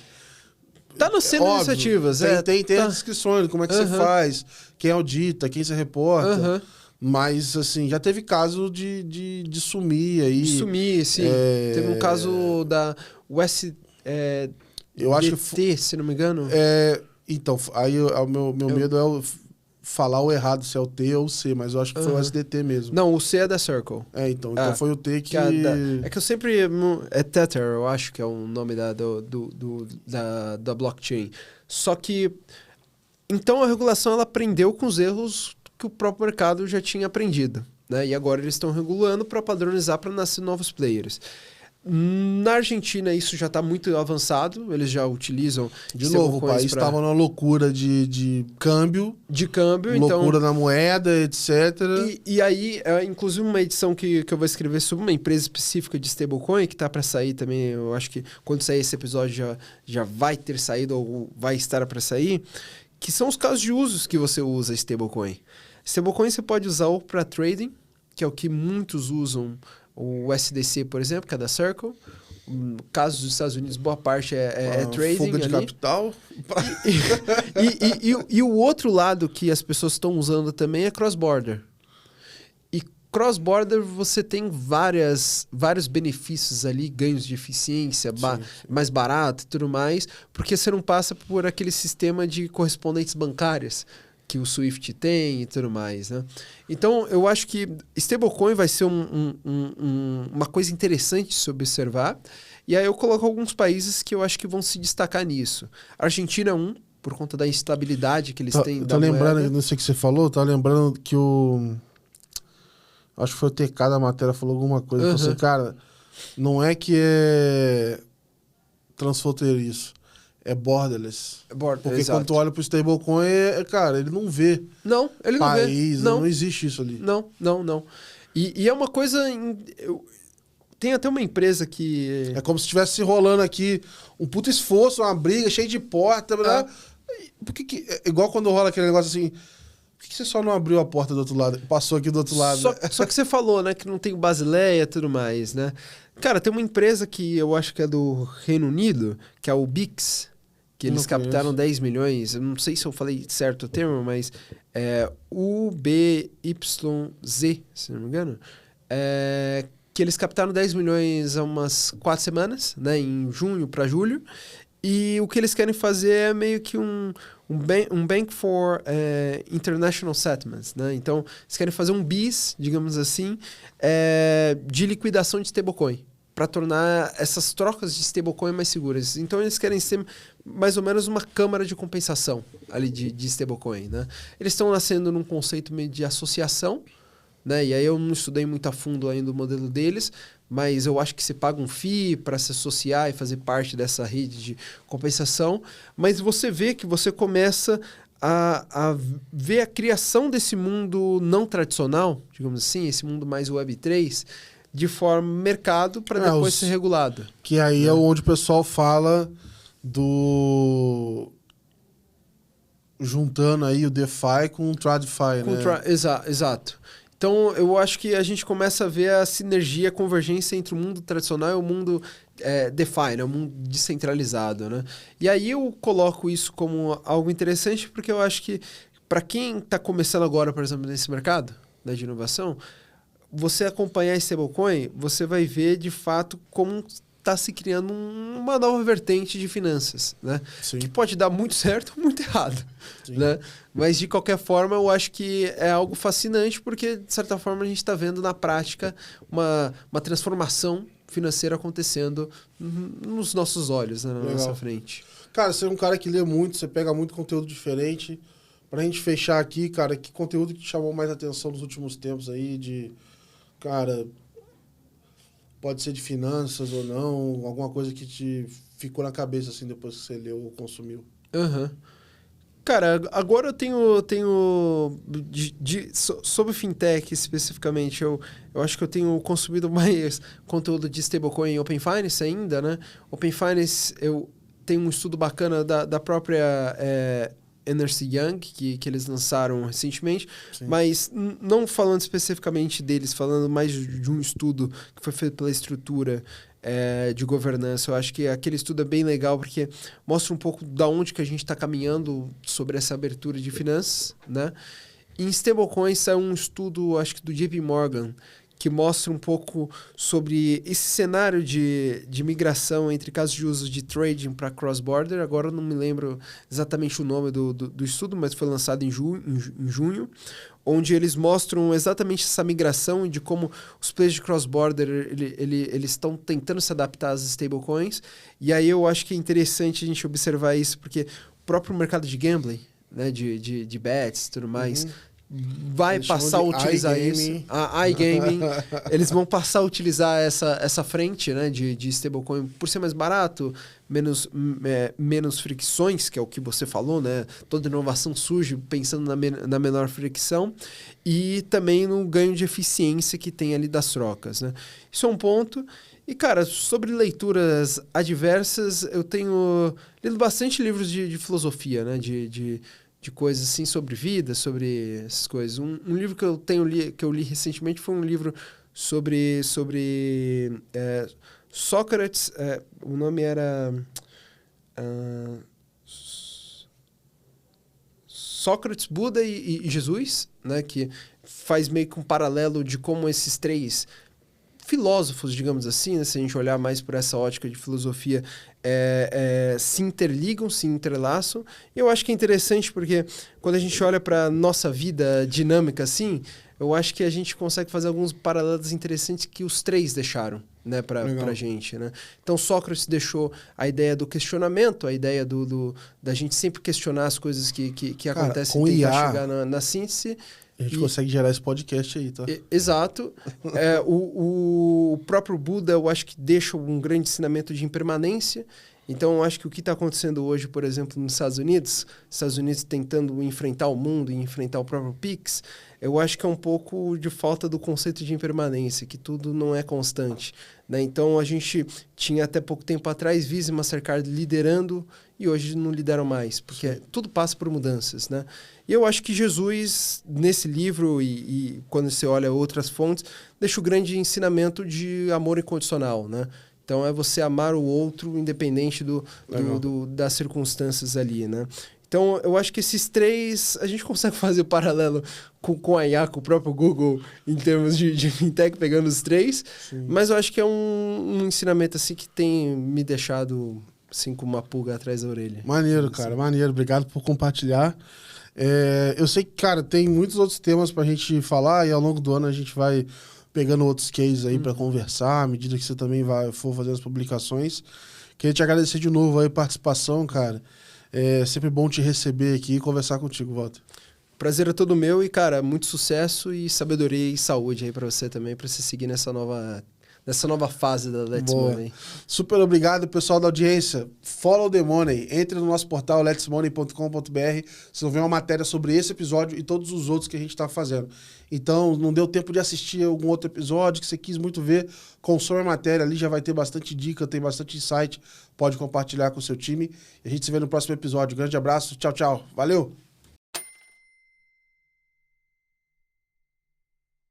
Tá no centro de iniciativas. Tem as descrições, como é que você faz, quem audita, quem você reporta... Mas, assim, já teve caso de sumir aí. De sumir, sim. Teve um caso da USDT, eu acho que se não me engano. Então, aí o meu medo é falar o errado, se é o T ou o C, mas eu acho que foi o SDT mesmo. Não, o C é da Circle. Então foi o T que... É que eu sempre... É Tether, eu acho que é o nome da blockchain. Só que... Então, a regulação, ela aprendeu com os erros que o próprio mercado já tinha aprendido, né? E agora eles estão regulando para padronizar, para nascer novos players. Na Argentina isso já está muito avançado, eles já utilizam... De novo, o país estava numa loucura de câmbio. De câmbio, loucura na moeda, etc. E aí, inclusive uma edição que eu vou escrever sobre uma empresa específica de stablecoin, que está para sair também, eu acho que quando sair esse episódio já vai ter saído ou vai estar para sair, que são os casos de usos que você usa stablecoin. Stablecoin você pode usar ou para trading, que é o que muitos usam, o SDC, por exemplo, que é da Circle. No caso dos Estados Unidos, boa parte é trading. Fuga de capital. E o outro lado que as pessoas estão usando também é cross-border. E cross-border você tem vários benefícios ali, ganhos de eficiência, mais barato e tudo mais, porque você não passa por aquele sistema de correspondentes bancárias que o Swift tem e tudo mais, né? Então, eu acho que stablecoin vai ser uma coisa interessante de se observar. E aí eu coloco alguns países que eu acho que vão se destacar nisso. A Argentina é por conta da instabilidade que eles têm da moeda. Lembrando, não sei o que você falou, tá lembrando que acho que foi o TK da matéria, falou alguma coisa. Falou assim, cara, não é que é transfronteiriço. É borderless. Porque exato. quando tu olha pro stablecoin, cara, ele não vê. Não, ele não país, vê. Não existe isso ali. Não. E é uma coisa... Tem até uma empresa que... É como se estivesse rolando aqui um puto esforço, uma briga, cheia de porta. Por que igual quando rola aquele negócio assim... Por que você só não abriu a porta do outro lado? Passou aqui do outro lado. Só que você falou, né? Que não tem Basileia e tudo mais, né? Cara, tem uma empresa que eu acho que é do Reino Unido, que é o Bix, que eles captaram 10 milhões. Eu não sei se eu falei certo o termo, mas é UBYZ, se não me engano. Que eles captaram 10 milhões há umas 4 semanas, né? Em junho para julho. E o que eles querem fazer é meio que um bank for international settlements, né? Então, eles querem fazer um BIS, digamos assim, de liquidação de stablecoin, para tornar essas trocas de stablecoin mais seguras. Então, eles querem ser mais ou menos uma câmara de compensação ali de stablecoin, né? Eles estão nascendo num conceito meio de associação, né? E aí eu não estudei muito a fundo ainda o modelo deles, mas eu acho que você paga um FII para se associar e fazer parte dessa rede de compensação. Mas você vê que você começa a ver a criação desse mundo não tradicional, digamos assim, esse mundo mais Web3, de forma mercado para depois ser regulado. Que aí é onde o pessoal fala do... juntando aí o DeFi com o TradFi, né? Exato. Então, eu acho que a gente começa a ver a sinergia, a convergência entre o mundo tradicional e o mundo DeFi, né? O mundo descentralizado, né? E aí eu coloco isso como algo interessante porque eu acho que para quem está começando agora, por exemplo, nesse mercado, né, de inovação, você acompanhar a stablecoin, você vai ver de fato como está se criando uma nova vertente de finanças, né? Sim. Que pode dar muito certo ou muito errado, né? Mas de qualquer forma eu acho que é algo fascinante porque de certa forma a gente está vendo na prática uma transformação financeira acontecendo nos nossos olhos, né, na nossa frente. Cara, você é um cara que lê muito, você pega muito conteúdo diferente. Pra gente fechar aqui, cara, que conteúdo que te chamou mais atenção nos últimos tempos aí cara, pode ser de finanças ou não, alguma coisa que te ficou na cabeça, assim, depois que você leu ou consumiu? Cara, agora eu tenho sobre fintech especificamente, eu acho que eu tenho consumido mais conteúdo de stablecoin e Open Finance ainda, né? Open Finance, eu tenho um estudo bacana da própria Ernst Young, que eles lançaram recentemente, Sim. Mas não falando especificamente deles, falando mais de um estudo que foi feito pela estrutura de governança. Eu acho que aquele estudo é bem legal porque mostra um pouco da onde que a gente está caminhando sobre essa abertura de finanças, né? Em stablecoins saiu um estudo, acho que do JP Morgan, que mostra um pouco sobre esse cenário de migração entre casos de uso de trading para cross-border. Agora eu não me lembro exatamente o nome do estudo, mas foi lançado em junho, onde eles mostram exatamente essa migração e de como os players de cross-border eles estão tentando se adaptar às stablecoins. E aí eu acho que é interessante a gente observar isso, porque o próprio mercado de gambling, né, de bets e tudo mais, vai eles passar a utilizar isso. A iGaming, eles vão passar a utilizar essa frente, né, de stablecoin por ser mais barato, menos fricções, que é o que você falou, né? Toda inovação surge pensando na menor fricção e também no ganho de eficiência que tem ali das trocas, né? Isso é um ponto. E, cara, sobre leituras adversas, eu tenho lido bastante livros de filosofia, né? De coisas assim sobre vida, sobre essas coisas. Um livro que eu li recentemente foi um livro sobre Sócrates. O nome era Sócrates, Buda e Jesus, né? Que faz meio que um paralelo de como esses três filósofos, digamos assim, né, se a gente olhar mais por essa ótica de filosofia, se interligam, se entrelaçam. E eu acho que é interessante porque quando a gente olha para a nossa vida dinâmica assim, eu acho que a gente consegue fazer alguns paralelos interessantes que os três deixaram, né, para a gente, né? Então, Sócrates deixou a ideia do questionamento, a ideia da gente sempre questionar as coisas que acontecem e tentar chegar na síntese. A gente consegue gerar esse podcast aí, tá? Exato. O próprio Buda, eu acho que deixa um grande ensinamento de impermanência. Então, eu acho que o que está acontecendo hoje, por exemplo, nos Estados Unidos tentando enfrentar o mundo e enfrentar o próprio PIX, eu acho que é um pouco de falta do conceito de impermanência, que tudo não é constante, né? Então, a gente tinha até pouco tempo atrás Visa e Mastercard liderando e hoje não lideram mais, porque tudo passa por mudanças, né? E eu acho que Jesus, nesse livro e quando você olha outras fontes, deixa o grande ensinamento de amor incondicional, né? Então, é você amar o outro independente das circunstâncias ali, né? Então, eu acho que esses três, a gente consegue fazer o paralelo com a IA, com o próprio Google, em termos de fintech, pegando os três. Sim. Mas eu acho que é um ensinamento assim que tem me deixado assim, com uma pulga atrás da orelha. Maneiro, cara, maneiro. Obrigado por compartilhar. Eu sei que, cara, tem muitos outros temas pra gente falar e ao longo do ano a gente vai pegando outros cases aí pra conversar, à medida que você também for fazendo as publicações. Queria te agradecer de novo aí a participação, cara. É sempre bom te receber aqui e conversar contigo, Walter. Prazer é todo meu e, cara, muito sucesso e sabedoria e saúde aí pra você também, pra você seguir nessa nessa nova fase da Let's Boa. Money. Super obrigado, pessoal da audiência. Follow the Money. Entre no nosso portal letsmoney.com.br. Vocês vão ver uma matéria sobre esse episódio e todos os outros que a gente está fazendo. Então, não deu tempo de assistir algum outro episódio que você quis muito ver, consome a matéria ali, já vai ter bastante dica, tem bastante insight. Pode compartilhar com o seu time. E a gente se vê no próximo episódio. Grande abraço. Tchau, tchau. Valeu!